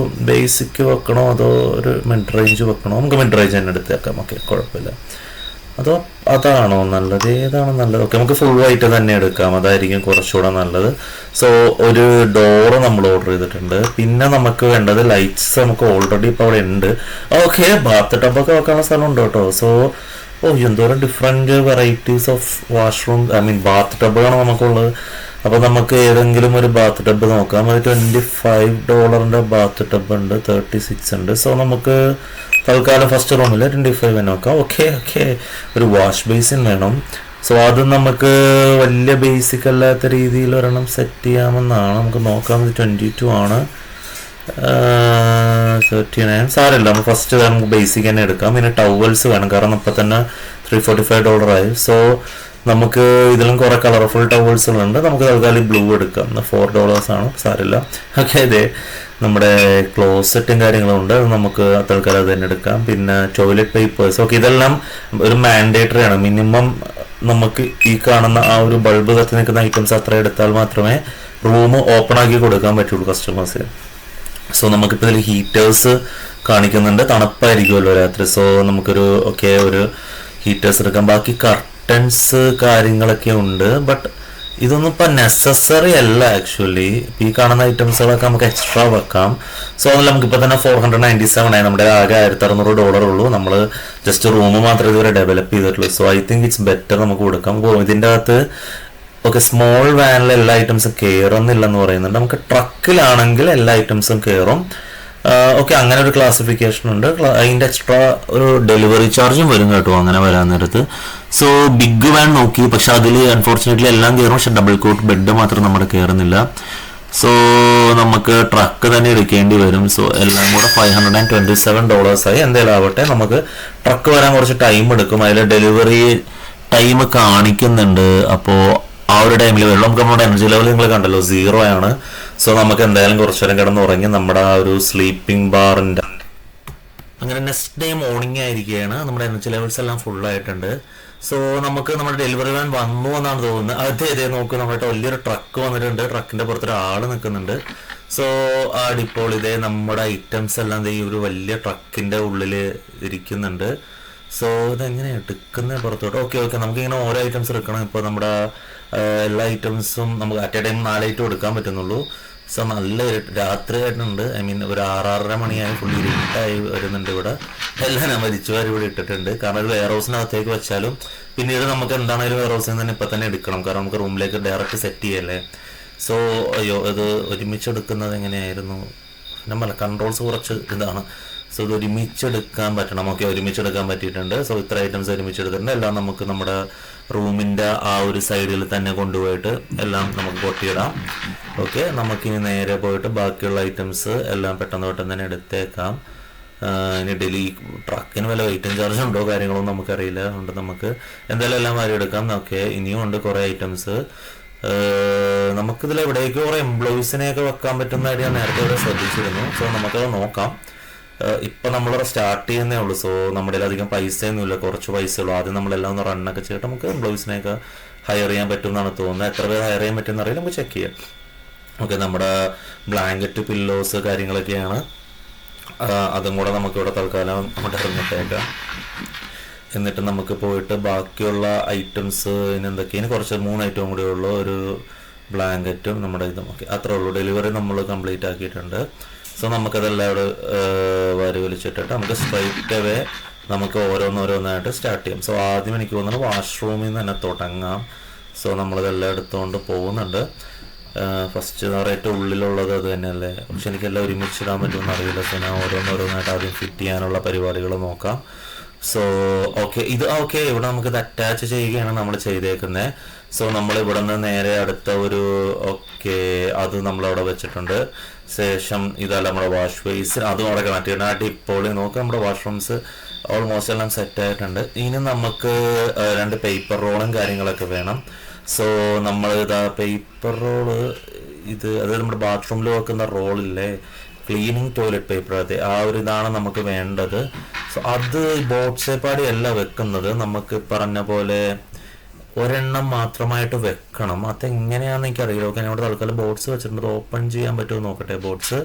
ബേസിക് വെക്കണോ അതോ ഒരു മിഡ് റേഞ്ച് വെക്കണോ? നമുക്ക് മിഡ് റേഞ്ച് തന്നെ എടുത്തേക്കാം. ഓക്കെ, കുഴപ്പമില്ല. അതോ അതാണോ നല്ലത്? ഏതാണ് നല്ലത്? ഓക്കെ, നമുക്ക് ഫുൾ വൈറ്റ് തന്നെ എടുക്കാം, അതായിരിക്കും കുറച്ചുകൂടെ നല്ലത്. സോ ഒരു ഡോറ് നമ്മൾ ഓർഡർ ചെയ്തിട്ടുണ്ട്. പിന്നെ നമുക്ക് വേണ്ടത് ലൈറ്റ്സ്. നമുക്ക് ഓൾറെഡി ഇപ്പോൾ അവിടെ ഉണ്ട്. ഓക്കെ, ബാത്ത് ടബൊക്കെ വെക്കാനുള്ള സ്ഥലമുണ്ട് കേട്ടോ. സോ എന്തോരം different varieties of washroom, I mean bath ടബാണ് നമുക്കുള്ളത്. അപ്പോൾ നമുക്ക് ഏതെങ്കിലും ഒരു ബാത്ത് ടബ് നോക്കാം. അത് $25 ബാത്ത് ടബ് ഉണ്ട്, 36 ഉണ്ട്. സോ നമുക്ക് തൽക്കാലം ഫസ്റ്റ് റൂമിൽ 25 നോക്കാം. ഓക്കെ, ഒരു വാഷ് ബേസിൻ വേണം. സോ അത് നമുക്ക് വലിയ ബേസിക് അല്ലാത്ത രീതിയിൽ ഒരെണ്ണം സെറ്റ് ചെയ്യാമെന്നാണ്. നമുക്ക് നോക്കാം. 22 ആണ്, 39 സാരമില്ല. നമുക്ക് ഫസ്റ്റ് നമുക്ക് ബേസിക് തന്നെ എടുക്കാം. പിന്നെ ടവൽസ് വേണം, കാരണം ഇപ്പം തന്നെ $345 ആയി. സോ നമുക്ക് ഇതിലും കുറേ കളർഫുൾ ടവൽസുകളുണ്ട്. നമുക്ക് തൽക്കാലം ബ്ലൂ എടുക്കാം. $4 ആണ്, സാരമില്ല. ഓക്കെ, ഇതേ നമ്മുടെ ക്ലോസറ്റും കാര്യങ്ങളും ഉണ്ട്, നമുക്ക് തൽക്കാലം അത് തന്നെ എടുക്കാം. പിന്നെ ടോയ്ലറ്റ് പേപ്പേഴ്സ്. ഓക്കെ, ഇതെല്ലാം ഒരു മാൻഡേറ്ററി ആണ്. മിനിമം നമുക്ക് ഈ കാണുന്ന ആ ഒരു ബൾബ് കത്തി നിൽക്കുന്ന ഐറ്റംസ് അത്ര എടുത്താൽ മാത്രമേ റൂം ഓപ്പൺ ആക്കി കൊടുക്കാൻ പറ്റുള്ളൂ കസ്റ്റമേഴ്സിന്. സോ നമുക്കിപ്പോൾ ഇതിൽ ഹീറ്റേഴ്സ് കാണിക്കുന്നുണ്ട്, തണുപ്പായിരിക്കുമല്ലോ രാത്രി. സോ നമുക്കൊരു ഒരു ഹീറ്റേഴ്സ് എടുക്കാം. ബാക്കി കർട്ടൻസ് കാര്യങ്ങളൊക്കെ ഉണ്ട്, ബട്ട് ഇതൊന്നും ഇപ്പം നെസസറി അല്ല ആക്ച്വലി. ഈ കാണുന്ന ഐറ്റംസുകളൊക്കെ നമുക്ക് എക്സ്ട്രാ വെക്കാം. സോ അതിൽ നമുക്കിപ്പോൾ തന്നെ $497 ആയി. നമ്മുടെ ആകെ $1600 ഉള്ളൂ. നമ്മൾ ജസ്റ്റ് റൂം മാത്രമേ ഇതുവരെ ഡെവലപ്പ് ചെയ്തിട്ടുള്ളൂ. So I think it's better നമുക്ക് കൊടുക്കാം. ഇതിൻ്റെ അകത്ത് സ്മോൾ വാനിൽ എല്ലാ ഐറ്റംസും കയറുന്നില്ലെന്ന് പറയുന്നുണ്ട്. നമുക്ക് ട്രക്കിലാണെങ്കിൽ എല്ലാ ഐറ്റംസും കയറും. അങ്ങനെ ഒരു ക്ലാസിഫിക്കേഷൻ ഉണ്ട്. അതിൻ്റെ എക്സ്ട്രാ ഒരു ഡെലിവറി ചാർജും വരും കേട്ടോ അങ്ങനെ വരാൻ നേരത്ത്. സോ ബിഗ് വാൻ നോക്കി, പക്ഷെ അതിൽ അൺഫോർച്ചുനേറ്റ്ലി എല്ലാം കയറും, പക്ഷെ ഡബിൾ കോട്ട് ബെഡ് മാത്രം നമ്മുടെ കയറുന്നില്ല. സോ നമുക്ക് ട്രക്ക് തന്നെ എടുക്കേണ്ടി വരും. സോ എല്ലാം കൂടെ $527 ആയി. എന്തായാലും ആവട്ടെ, നമുക്ക് ട്രക്ക് വരാൻ കുറച്ച് ടൈം എടുക്കും. അതിൽ ഡെലിവറി ടൈം കാണിക്കുന്നുണ്ട്. അപ്പോൾ ആ ഒരു ടൈമിൽ വരും. നമുക്ക് നമ്മുടെ എനർജി ലെവൽ നിങ്ങൾ കണ്ടല്ലോ, 0 ആണ്. സോ നമുക്ക് എന്തായാലും കുറച്ചു നേരം കിടന്നുറങ്ങി നമ്മുടെ ആ ഒരു സ്ലീപ്പിംഗ് ബാറിൻ്റെ അങ്ങനെ നെക്സ്റ്റ് ഡേ മോർണിംഗ് ആയിരിക്കുകയാണ്. നമ്മുടെ എനർജി ലെവൽസ് എല്ലാം ഫുള്ളായിട്ടുണ്ട്. സോ നമുക്ക് നമ്മുടെ ഡെലിവറി വാൻ വന്നു എന്നാണ് തോന്നുന്നത്. അതേ നോക്ക്, നമ്മുടെ വലിയൊരു ട്രക്ക് വന്നിട്ടുണ്ട്. ട്രക്കിന്റെ പുറത്തൊരാൾ നിൽക്കുന്നുണ്ട്. സോ ആ ഡിപ്പോൾ ഇതേ നമ്മുടെ ഐറ്റംസ് എല്ലാം ഈ ഒരു വലിയ ട്രക്കിന്റെ ഉള്ളിൽ ഇരിക്കുന്നുണ്ട്. സോ ഇതെങ്ങനെയാണ് എടുക്കുന്നത് പുറത്തോട്ട്? ഓക്കെ, നമുക്കിങ്ങനെ ഓരോ ഐറ്റംസ് എടുക്കണം. ഇപ്പോൾ നമ്മുടെ എല്ലാ ഐറ്റംസും നമുക്ക് അറ്റ് എ ടൈം 4 ഐറ്റം എടുക്കാൻ പറ്റുന്നുള്ളൂ. സോ നല്ല രാത്രി ആയിട്ടുണ്ട്. ഐ മീൻ ഒരു 6-6:30 മണിയായി, ഫുള്ളി ഇരുട്ടായി വരുന്നുണ്ട്. ഇവിടെ എല്ലാം ഞാൻ വലിച്ചുവാരി ഇവിടെ ഇട്ടിട്ടുണ്ട്. കാരണം ഒരു വെയർ ഹൗസിനകത്തേക്ക് വെച്ചാലും പിന്നീട് നമുക്ക് എന്താണെങ്കിലും വെയർ ഹൗസിൽ നിന്ന് തന്നെ ഇപ്പം തന്നെ എടുക്കണം, കാരണം നമുക്ക് റൂമിലേക്ക് ഡയറക്റ്റ് സെറ്റ് ചെയ്യല്ലേ. സോ ഇത് ഒരുമിച്ചെടുക്കുന്നത് എങ്ങനെയായിരുന്നു? നമ്മൾ കൺട്രോൾസ് കുറച്ച് ഇതാണ്. സോ ഇത് ഒരുമിച്ചെടുക്കാൻ പറ്റണം. ഒരുമിച്ചെടുക്കാൻ പറ്റിയിട്ടുണ്ട്. സോ ഇത്ര ഐറ്റംസ് ഒരുമിച്ചെടുത്തിട്ടുണ്ട്. എല്ലാം നമുക്ക് നമ്മുടെ റൂമിൻ്റെ ആ ഒരു സൈഡിൽ തന്നെ കൊണ്ടുപോയിട്ട് എല്ലാം നമുക്ക് കൊട്ടിയിടാം. ഓക്കെ, നമുക്കിനി നേരെ പോയിട്ട് ബാക്കിയുള്ള ഐറ്റംസ് എല്ലാം പെട്ടെന്ന് തന്നെ എടുത്തേക്കാം. ഇനി ട്രക്കിന് വല്ല വെയിറ്റിംഗ് ചാർജ് ഉണ്ടോ കാര്യങ്ങളൊന്നും നമുക്കറിയില്ല. അതുകൊണ്ട് നമുക്ക് എന്തായാലും എല്ലാം വാരി എടുക്കാം. ഓക്കെ, ഇനിയും ഉണ്ട് കുറേ ഐറ്റംസ്. നമുക്കിതിൽ എവിടേക്ക് കുറേ എംപ്ലോയീസിനെയൊക്കെ വെക്കാൻ പറ്റുന്ന ഐഡിയ നേരത്തെ ഇവിടെ ശ്രദ്ധിച്ചിരുന്നു. സോ നമുക്കത് നോക്കാം. ഇപ്പം നമ്മൾ സ്റ്റാർട്ട് ചെയ്യുന്നേ ഉള്ളൂ. സോ നമ്മുടെ അധികം പൈസയൊന്നുമില്ല, കുറച്ച് പൈസ ഉള്ളൂ. ആദ്യം നമ്മളെല്ലാം ഒന്ന് റണ്ണൊക്കെ ചെയ്തിട്ട് നമുക്ക് എംപ്ലോയീസിനെയൊക്കെ ഹയർ ചെയ്യാൻ പറ്റും എന്നാണ് തോന്നുന്നത്. എത്ര പേര് ഹയർ ചെയ്യാൻ പറ്റുമെന്ന് അറിയില്ല, നമുക്ക് ചെക്ക് ചെയ്യാം. ഓക്കെ, നമ്മുടെ ബ്ലാങ്കറ്റ്, പില്ലോസ് കാര്യങ്ങളൊക്കെയാണ്. അതും കൂടെ നമുക്കിവിടെ തൽക്കാലം അങ്ങോട്ട് ഇറങ്ങിട്ടേക്കാം. എന്നിട്ട് നമുക്ക് പോയിട്ട് ബാക്കിയുള്ള ഐറ്റംസ് എന്തൊക്കെയാണ്, കുറച്ച് 3 ഐറ്റവും കൂടെ ഉള്ളൂ. ഒരു ബ്ലാങ്കറ്റും നമ്മുടെ ഇതും. ഓക്കെ, അത്രേ ഉള്ളൂ. ഡെലിവറി നമ്മൾ കംപ്ലീറ്റ് ആക്കിയിട്ടുണ്ട്. സോ നമുക്കതെല്ലാം ഇവിടെ വാരി വലിച്ചിട്ടിട്ട് നമുക്ക് സ്ട്രൈറ്റ് അവേ നമുക്ക് ഓരോന്നോരോന്നായിട്ട് സ്റ്റാർട്ട് ചെയ്യാം. സോ ആദ്യം എനിക്ക് തോന്നുന്നത് വാഷ്റൂമിൽ നിന്ന് തന്നെ തുടങ്ങാം. സോ നമ്മളിതെല്ലാം എടുത്തുകൊണ്ട് പോകുന്നുണ്ട്. ഫസ്റ്റ് ഏറ്റവും ഉള്ളിലുള്ളത് അത് തന്നെയല്ലേ, പക്ഷെ എനിക്കെല്ലാം ഒരുമിച്ചിടാൻ പറ്റുമെന്ന് അറിയില്ല. സോ ഞാൻ ഓരോന്നോരോന്നായിട്ട് ആദ്യം ഫിറ്റ് ചെയ്യാനുള്ള പരിപാടികൾ നോക്കാം. സോ ഇവിടെ നമുക്കിത് അറ്റാച്ച് ചെയ്യുകയാണ് നമ്മൾ ചെയ്തേക്കുന്നത്. സോ നമ്മൾ ഇവിടെ നിന്ന് നേരെ അടുത്ത ഒരു അത് നമ്മളവിടെ വെച്ചിട്ടുണ്ട്. ശേഷം ഇതല്ല നമ്മുടെ വാഷ് ബേസ്, അതും അവിടെ കണക്ട് ചെയ്യണം. ആ ടിപ്പോൾ നോക്കാം, നമ്മുടെ വാഷ്റൂംസ് ഓൾമോസ്റ്റ് എല്ലാം സെറ്റ് ആയിട്ടുണ്ട്. ഇനി നമുക്ക് 2 പേപ്പർ റോളും കാര്യങ്ങളൊക്കെ വേണം. സോ നമ്മൾ പേപ്പർ റോള് അതായത് നമ്മുടെ ബാത്റൂമിൽ വെക്കുന്ന റോളില്ലേ, ക്ലീനിങ് ടോയ്ലറ്റ് പേപ്പർ, അതെ ആ ഒരു ഇതാണ് നമുക്ക് വേണ്ടത്. സോ അത് ബോട്ട്സേപ്പാടിയല്ല വെക്കുന്നത്, നമുക്ക് പറഞ്ഞ പോലെ ഒരെണ്ണം മാത്രമായിട്ട് വെക്കണം. അതെങ്ങനെയാണെന്ന് എനിക്കറിയില്ല. ഓക്കെ, ഞാൻ തൽക്കാലം ബോട്ട്സ് വെച്ചിട്ടുണ്ട്. ഓപ്പൺ ചെയ്യാൻ പറ്റുമോ നോക്കട്ടെ. ബോട്ട്സ്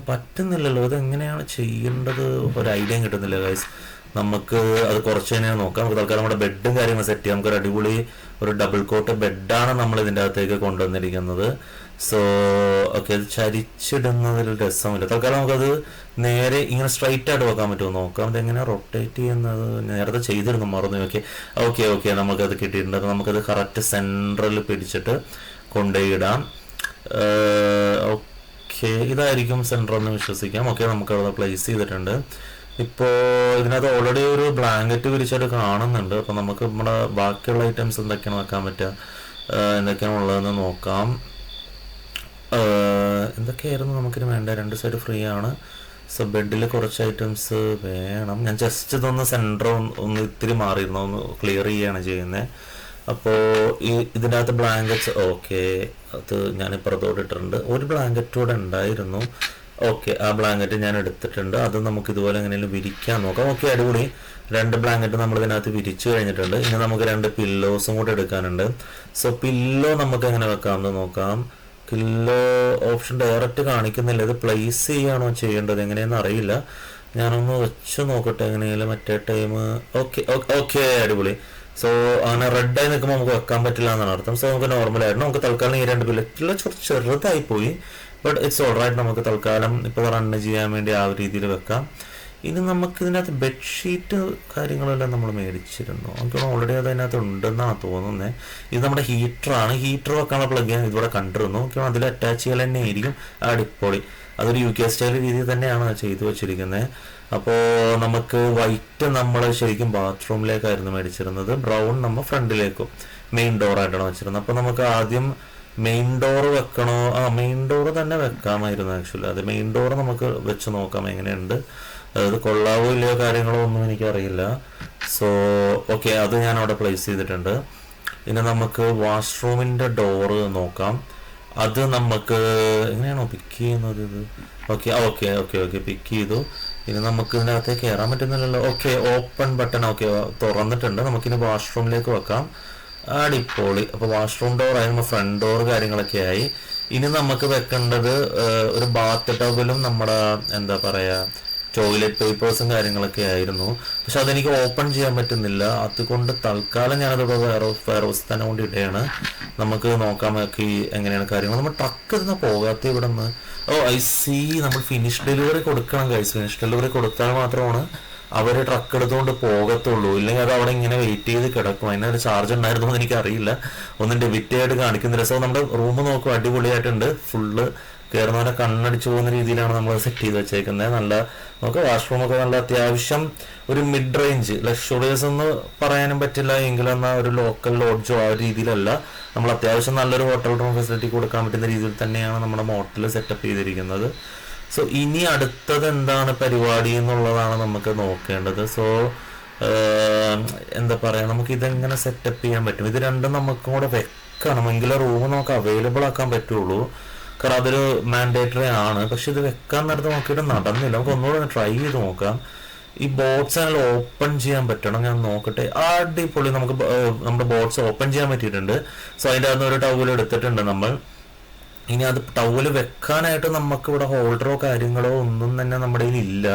പറ്റുന്നില്ലല്ലോ, അതെങ്ങനെയാണ് ചെയ്യേണ്ടത് ഒരു ഐഡിയ കിട്ടുന്നില്ല ഗൈസ്. നമുക്ക് അത് കുറച്ച് തന്നെ നോക്കാം. നമുക്ക് തൽക്കാലം നമ്മുടെ ബെഡും കാര്യങ്ങൾ സെറ്റ് ചെയ്യാം. നമുക്കൊരു അടിപൊളി ഒരു ഡബിൾ കോട്ട് ബെഡാണ് നമ്മൾ ഇതിൻ്റെ അകത്തേക്ക് കൊണ്ടുവന്നിരിക്കുന്നത്. സോ ഓക്കെ, അത് ചരിച്ചിടുന്നതിൽ രസമില്ല. തൽക്കാലം നമുക്കത് നേരെ ഇങ്ങനെ സ്ട്രൈറ്റ് ആയിട്ട് വെക്കാൻ പറ്റുമോ നോക്കാം. അതെങ്ങനെ റൊട്ടേറ്റ് ചെയ്യുന്നത് നേരത്തെ ചെയ്തിരുന്നു, മറന്നു. ഓക്കെ ഓക്കെ ഓക്കെ നമുക്കത് കിട്ടിയിട്ടുണ്ട്. അപ്പോൾ നമുക്കത് കറക്റ്റ് സെൻട്രൽ പിടിച്ചിട്ട് കൊണ്ടുപോയിടാം. ഓക്കെ, ഇതായിരിക്കും സെൻറ്റർ എന്ന് വിശ്വസിക്കാം. ഓക്കെ, നമുക്കത് പ്ലേസ് ചെയ്തിട്ടുണ്ട്. ഇപ്പോൾ ഇതിനകത്ത് ഓൾറെഡി ഒരു ബ്ലാങ്കറ്റ് വിരിച്ചായിട്ട് കാണുന്നുണ്ട്. അപ്പോൾ നമുക്ക് നമ്മുടെ ബാക്കിയുള്ള ഐറ്റംസ് എന്തൊക്കെയാണ് വെക്കാൻ പറ്റുക, എന്തൊക്കെയാണ് ഉള്ളതെന്ന് നോക്കാം. എന്തൊക്കെയായിരുന്നു നമുക്കിന് വേണ്ട? 2 സൈഡ് ഫ്രീ ആണ്. സോ ബെഡിൽ കുറച്ച് ഐറ്റംസ് വേണം. ഞാൻ ജസ്റ്റ് ഇതൊന്ന് സെൻറ്റർ ഒന്ന് ഇത്തിരി മാറിയിരുന്നു, ഒന്ന് ക്ലിയർ ചെയ്യുകയാണ് ചെയ്യുന്നത്. അപ്പോൾ ഇതിനകത്ത് ബ്ലാങ്കറ്റ്സ് ഓക്കെ, അത് ഞാൻ ഇപ്പുറത്തോട്ട് ഇട്ടിട്ടുണ്ട്. ഒരു ബ്ലാങ്കറ്റ് കൂടെ ഉണ്ടായിരുന്നു. ഓക്കെ, ആ ബ്ലാങ്കറ്റ് ഞാൻ എടുത്തിട്ടുണ്ട്. അത് നമുക്ക് ഇതുപോലെ എങ്ങനെയും വിരിക്കാൻ നോക്കാം. ഓക്കെ, അടിപൊളി. 2 ബ്ലാങ്കറ്റ് നമ്മൾ ഇതിനകത്ത് വിരിച്ചു കഴിഞ്ഞിട്ടുണ്ട്. ഇനി നമുക്ക് 2 പില്ലോസും കൂടെ എടുക്കാനുണ്ട്. സോ പില്ലോ നമുക്ക് എങ്ങനെ വെക്കാമെന്ന് നോക്കാം. പില്ലോ ഓപ്ഷൻ ഡയറക്റ്റ് കാണിക്കുന്നില്ല. ഇത് പ്ലേസ് ചെയ്യുകയാണോ ചെയ്യേണ്ടത്, എങ്ങനെയെന്ന് അറിയില്ല. ഞാനൊന്ന് വെച്ച് നോക്കട്ടെ എങ്ങനെയാലും മറ്റേ ടൈം. ഓക്കെ ഓക്കെ അടിപൊളി. സോ അങ്ങനെ റെഡായി നിൽക്കുമ്പോൾ നമുക്ക് വെക്കാൻ പറ്റില്ല എന്നാണ് അർത്ഥം. സോ നമുക്ക് നോർമലായിരുന്നു. നമുക്ക് തൽക്കാലം ഈ 2 പില്ലോ കുറച്ച് ചെറുതായി പോയി, ബട്ട് ഇറ്റ്സ് ഓൾ റൈറ്റ്. നമുക്ക് തൽക്കാലം ഇപ്പോൾ റണ്ണ് ചെയ്യാൻ വേണ്ടി ആ ഒരു രീതിയിൽ വെക്കാം. ഇനി നമുക്ക് ഇതിനകത്ത് ബെഡ്ഷീറ്റ് കാര്യങ്ങളെല്ലാം നമ്മൾ മേടിച്ചിരുന്നു. നമുക്ക് ഓൾറെഡി അത് അതിനകത്ത് ഉണ്ടെന്നാണ് തോന്നുന്നത്. ഇത് നമ്മുടെ ഹീറ്ററാണ്. ഹീറ്റർ വെക്കാനുള്ള പ്ലഗ് ഞാൻ ഇതുപോലെ കണ്ടിരുന്നു. നമുക്ക് അതിൽ അറ്റാച്ച് ചെയ്യാൻ തന്നെ ആയിരിക്കും. അടിപൊളി. അതൊരു UK സ്റ്റൈൽ രീതിയിൽ തന്നെയാണ് ചെയ്തു വെച്ചിരിക്കുന്നത്. അപ്പോൾ നമുക്ക് വൈറ്റ് നമ്മൾ ശരിക്കും ബാത്റൂമിലേക്കായിരുന്നു മേടിച്ചിരുന്നത്, ബ്രൗൺ നമ്മൾ ഫ്രണ്ടിലേക്കും മെയിൻ ഡോറായിട്ടാണ് വെച്ചിരുന്നത്. അപ്പോൾ നമുക്ക് ആദ്യം മെയിൻ ഡോർ വെക്കണോ? മെയിൻ ഡോർ തന്നെ വെക്കാമായിരുന്നു ആക്ച്വലി. അത് മെയിൻ ഡോർ നമുക്ക് വെച്ച് നോക്കാം എങ്ങനെയുണ്ട്, അത് കൊള്ളാവോ ഇല്ലയോ കാര്യങ്ങളോ ഒന്നും എനിക്കറിയില്ല. സോ ഓക്കെ, അത് ഞാൻ അവിടെ പ്ലേസ് ചെയ്തിട്ടുണ്ട്. ഇനി നമുക്ക് വാഷ്റൂമിൻ്റെ ഡോറ് നോക്കാം. അത് നമുക്ക് എങ്ങനെയാണോ പിക്ക് ചെയ്യുന്നത് ഇത്? ഓക്കെ ഓക്കെ ഓക്കെ ഓക്കെ പിക്ക് ചെയ്തു. ഇനി നമുക്ക് ഇതിനകത്തേക്ക് കയറാൻ പറ്റുന്നില്ലല്ലോ. ഓക്കെ, ഓപ്പൺ ബട്ടൺ ഓക്കെ തുറന്നിട്ടുണ്ട്. നമുക്കിനി വാഷ്റൂമിലേക്ക് വെക്കാം. അടിപൊളി. അപ്പോൾ വാഷ്റൂം ഡോർ ആയി, നമ്മൾ ഫ്രണ്ട് ഡോർ കാര്യങ്ങളൊക്കെ ആയി. ഇനി നമുക്ക് വെക്കേണ്ടത് ഒരു ബാത്ത് ടബിലും നമ്മുടെ എന്താ പറയുക ടോയ്ലറ്റ് പേപ്പേഴ്സും കാര്യങ്ങളൊക്കെ ആയിരുന്നു. പക്ഷെ അതെനിക്ക് ഓപ്പൺ ചെയ്യാൻ പറ്റുന്നില്ല. അതുകൊണ്ട് തൽക്കാലം ഞാനതോടെ വേറെ തന്നെ കൊണ്ട് ഇടുകയാണ്. നമുക്ക് നോക്കാൻ നോക്കി എങ്ങനെയാണ് കാര്യങ്ങൾ. നമ്മൾ ട്രക്ക് ഇരുന്ന് പോകാത്ത ഇവിടെ നിന്ന്. ഐ സി, നമ്മൾ ഫിനിഷ് ഡെലിവറി കൊടുക്കണം ഗൈസ്. ഫിനിഷ് ഡെലിവറി കൊടുത്താൽ മാത്രമാണ് അവർ ട്രക്ക് എടുത്തുകൊണ്ട് പോകത്തുള്ളൂ. ഇല്ലെങ്കിൽ അത് അവിടെ ഇങ്ങനെ വെയിറ്റ് ചെയ്ത് കിടക്കും. അതിനൊരു ചാർജ് ഉണ്ടായിരുന്നു എന്ന് എനിക്കറിയില്ല. ഒന്നും ഡെബിറ്റ് ആയിട്ട് കാണിക്കുന്നില്ല. സോ നമ്മുടെ റൂം നോക്കും, അടിപൊളിയായിട്ടുണ്ട്. ഫുള്ള് കയറുന്നവരെ കണ്ണടിച്ചു പോകുന്ന രീതിയിലാണ് നമ്മൾ സെറ്റ് ചെയ്ത് വെച്ചേക്കുന്നത്. നല്ല നമുക്ക് വാഷ്റൂമൊക്കെ നല്ല അത്യാവശ്യം ഒരു മിഡ് റേഞ്ച്, ലക്ഷറീസ് എന്ന് പറയാനും പറ്റില്ല എങ്കിലും എന്നാൽ ഒരു ലോക്കൽ ലോഡ്ജോ ആ ഒരു രീതിയിലല്ല. നമ്മൾ അത്യാവശ്യം നല്ലൊരു ഹോട്ടൽ റൂം ഫെസിലിറ്റി കൊടുക്കാൻ പറ്റുന്ന രീതിയിൽ തന്നെയാണ് നമ്മുടെ മോട്ടൽ സെറ്റപ്പ് ചെയ്തിരിക്കുന്നത്. സോ ഇനി അടുത്തത് എന്താണ് പരിപാടി എന്നുള്ളതാണ് നമുക്ക് നോക്കേണ്ടത്. സോ എന്താ പറയുക, നമുക്ക് ഇതെങ്ങനെ സെറ്റപ്പ് ചെയ്യാൻ പറ്റും? ഇത് രണ്ടും നമുക്കും കൂടെ വെക്കണമെങ്കിൽ റൂം നമുക്ക് അവൈലബിൾ ആക്കാൻ പറ്റുള്ളൂ. കാരണം അതൊരു മാൻഡേറ്ററി ആണ്. പക്ഷെ ഇത് വെക്കാൻ നേരത്തെ നോക്കിയിട്ട് നടന്നില്ല. നമുക്ക് ഒന്നുകൂടെ ട്രൈ ചെയ്ത് നോക്കാം. ഈ ബോട്ട്സ് ആണെങ്കിൽ ഓപ്പൺ ചെയ്യാൻ പറ്റണം. ഞാൻ നോക്കട്ടെ. അടിപൊളി, നമുക്ക് നമ്മുടെ ബോട്ട്സ് ഓപ്പൺ ചെയ്യാൻ പറ്റിയിട്ടുണ്ട്. സോ അതിൻ്റെ അകത്ത് ഒരു ടവൽ എടുത്തിട്ടുണ്ട് നമ്മൾ. ഇനി അത് ടവല് വെക്കാനായിട്ട് നമുക്ക് ഇവിടെ ഹോൾഡറോ കാര്യങ്ങളോ ഒന്നും തന്നെ നമ്മുടെ കയ്യിൽ ഇല്ല.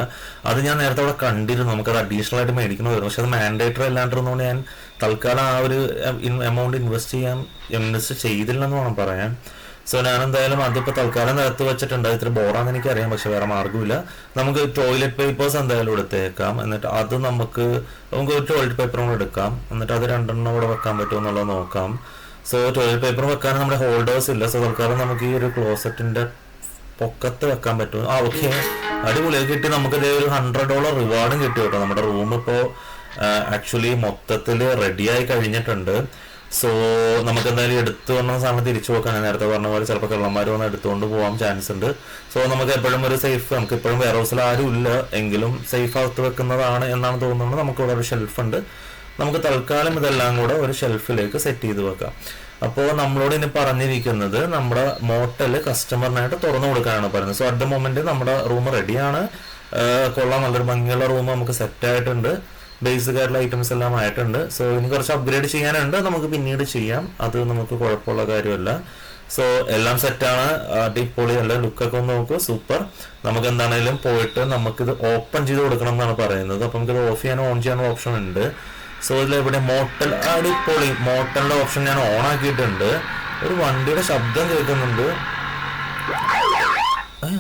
അത് ഞാൻ നേരത്തെ അവിടെ കണ്ടിരുന്നു. നമുക്കത് അഡീഷണൽ ആയിട്ട് മേടിക്കണമായിരുന്നു. പക്ഷെ അത് മാൻഡേറ്ററി അല്ലാണ്ടിരുന്നതുകൊണ്ട് ഞാൻ തൽക്കാലം ആ ഒരു എമൗണ്ട് ഇൻവെസ്റ്റ് ചെയ്തില്ലെന്ന് വേണം പറയാൻ. സോ ഞാൻ എന്തായാലും അതിപ്പോൾ തൽക്കാലം നിരത്ത് വെച്ചിട്ടുണ്ട്. ഇത്ര ബോറാണെന്ന് എനിക്കറിയാം, പക്ഷെ വേറെ മാർഗ്ഗമില്ല. നമുക്ക് ടോയ്ലറ്റ് പേപ്പേഴ്സ് എന്തായാലും എടുത്തേക്കാം. എന്നിട്ട് അത് നമുക്ക് ഒരു ടോയ്ലറ്റ് പേപ്പറും കൂടെ എടുക്കാം. എന്നിട്ട് അത് 2 കൂടെ വെക്കാൻ പറ്റുമോ എന്നുള്ളത് നോക്കാം. സോ ടോയ്ലറ്റ് പേപ്പർ വെക്കാൻ നമ്മുടെ ഹോൾഡേഴ്സ് ഇല്ല. സോ തൽക്കാലം നമുക്ക് ഈ ഒരു ക്ലോസറ്റിന്റെ പൊക്കത്ത് വെക്കാൻ പറ്റും. ഓക്കെ, അടിപൊളി കിട്ടി. നമുക്ക് ഇതേ ഒരു $100 റിവാർഡും കിട്ടി കേട്ടോ. നമ്മുടെ റൂം ഇപ്പോൾ ആക്ച്വലി മൊത്തത്തിൽ റെഡിയായി കഴിഞ്ഞിട്ടുണ്ട്. സോ നമുക്ക് എന്തായാലും എടുത്തു വന്ന സാധനം തിരിച്ചു പോക്കാൻ നേരത്തെ പറഞ്ഞ പോലെ ചിലപ്പോൾ കള്ളന്മാർ വന്ന് എടുത്തുകൊണ്ട് പോകാൻ ചാൻസ് ഉണ്ട്. സോ നമുക്ക് എപ്പോഴും ഒരു സേഫ്, നമുക്ക് ഇപ്പോഴും വെയർ ഹൗസിൽ ആരും ഇല്ല എങ്കിലും സേഫ് അകത്ത് വെക്കുന്നതാണ് എന്നാണ് തോന്നുന്നത്. നമുക്കിവിടെ ഒരു ഷെൽഫ് ഉണ്ട്. നമുക്ക് തൽക്കാലം ഇതെല്ലാം കൂടെ ഒരു ഷെൽഫിലേക്ക് സെറ്റ് ചെയ്ത് വെക്കാം. അപ്പോൾ നമ്മളോട് ഇനി പറഞ്ഞിരിക്കുന്നത് നമ്മുടെ മോട്ടല് കസ്റ്റമറിനായിട്ട് തുറന്നു കൊടുക്കാനാണ് പറയുന്നത്. സോ അറ്റ് ദ മൊമെന്റ് നമ്മുടെ റൂം റെഡിയാണ്, കൊള്ളാം, നല്ലൊരു ഭംഗിയുള്ള റൂം നമുക്ക് സെറ്റ് ആയിട്ടുണ്ട്, ബേസിക് ആയിട്ടുള്ള ഐറ്റംസ് എല്ലാം ആയിട്ടുണ്ട്. സോ ഇനി കുറച്ച് അപ്ഗ്രേഡ് ചെയ്യാനുണ്ട്, നമുക്ക് പിന്നീട് ചെയ്യാം, അത് നമുക്ക് കുഴപ്പമുള്ള കാര്യമല്ല. സോ എല്ലാം സെറ്റാണ്, അടിപൊളി, നല്ല ലുക്കൊക്കെ ഒന്ന് നോക്കൂ, സൂപ്പർ. നമുക്ക് എന്താണെങ്കിലും പോയിട്ട് നമുക്കിത് ഓപ്പൺ ചെയ്ത് കൊടുക്കണം എന്നാണ് പറയുന്നത്. അപ്പം നമുക്കിത് ഓഫ് ചെയ്യാനോ ഓൺ ചെയ്യാനോ ഓപ്ഷൻ ഉണ്ട്. സോ ഇതിൽ ഇവിടെ മോട്ടൽ, അടിപൊളി, മോട്ടലിന്റെ ഓപ്ഷൻ ഞാൻ ഓൺ ആക്കിയിട്ടുണ്ട്. ഒരു വണ്ടിയുടെ ശബ്ദം കേൾക്കുന്നുണ്ട്,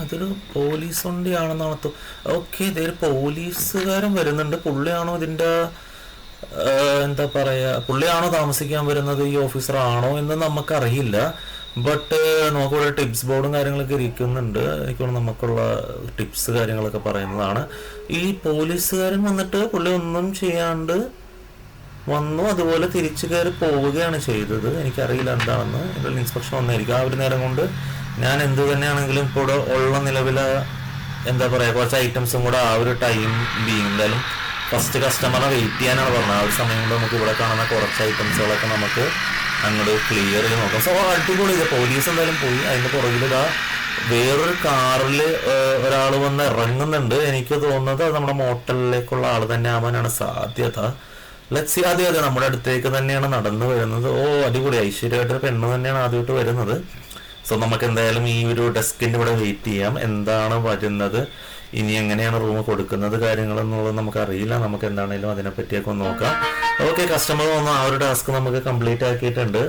അതൊരു പോലീസ് വണ്ടിയാണെന്നാണ്. ഓക്കെ, ഇതൊരു പോലീസുകാരൻ വരുന്നുണ്ട്. പുള്ളിയാണോ ഇതിന്റെ എന്താ പറയാ, പുള്ളിയാണോ താമസിക്കാൻ വരുന്നത്, ഈ ഓഫീസർ ആണോ എന്ന് നമുക്കറിയില്ല. ബട്ട് നമുക്കിവിടെ ടിപ്സ് ബോർഡും കാര്യങ്ങളൊക്കെ ഇരിക്കുന്നുണ്ട്. എനിക്ക് നമുക്കുള്ള ടിപ്സ് കാര്യങ്ങളൊക്കെ പറയുന്നതാണ്. ഈ പോലീസുകാരൻ വന്നിട്ട് പുള്ളി ഒന്നും ചെയ്യാണ്ട് വന്നു, അതുപോലെ തിരിച്ചു കയറി പോവുകയാണ് ചെയ്തത്. എനിക്കറിയില്ല എന്താണെന്ന്, എന്തെങ്കിലും ഇൻസ്പെക്ഷൻ വന്നായിരിക്കും. ആ ഒരു നേരം കൊണ്ട് ഞാൻ എന്ത് തന്നെയാണെങ്കിലും ഇപ്പോൾ ഉള്ള നിലവിലെ എന്താ പറയുക, കുറച്ച് ഐറ്റംസും കൂടെ ആ ഒരു ടൈം ബീങ്, എന്തായാലും ഫസ്റ്റ് കസ്റ്റമറെ വെയിറ്റ് ചെയ്യാനാണ് പറഞ്ഞത്. ആ ഒരു സമയം കൊണ്ട് നമുക്ക് ഇവിടെ കാണുന്ന കുറച്ച് ഐറ്റംസുകളൊക്കെ നമുക്ക് അങ്ങോട്ട് ക്ലിയർ ചെയ്ത് നോക്കാം. സോ അടിപൊളി, ഇത് പോലീസ് എന്തായാലും പോയി. അതിൻ്റെ പുറകിൽ ഇതാ വേറൊരു കാറിൽ ഒരാൾ വന്ന് ഇറങ്ങുന്നുണ്ട്. എനിക്ക് തോന്നുന്നത് അത് നമ്മുടെ മോട്ടലിലേക്കുള്ള ആൾ തന്നെ ആവാനാണ് സാധ്യത. Let's see. അതെ, നമ്മുടെ അടുത്തേക്ക് തന്നെയാണ് നടന്നു വരുന്നത്. ഓ അടിപൊളി, ഐശ്വര്യമായിട്ടൊരു പെണ്ണ് തന്നെയാണ് ആദ്യമായിട്ട് വരുന്നത്. സോ നമുക്ക് എന്തായാലും ഈ ഒരു ഡെസ്കിൻ്റെ ഇവിടെ വെയിറ്റ് ചെയ്യാം, എന്താണ് വരുന്നത്, ഇനി എങ്ങനെയാണ് റൂം കൊടുക്കുന്നത് കാര്യങ്ങളെന്നുള്ളത് നമുക്കറിയില്ല. നമുക്ക് എന്താണെങ്കിലും അതിനെപ്പറ്റിയൊക്കെ ഒന്ന് നോക്കാം. ഓക്കെ, കസ്റ്റമർ വന്ന് ആ ഒരു ടാസ്ക് നമുക്ക് കംപ്ലീറ്റ് ആക്കിയിട്ടുണ്ട്.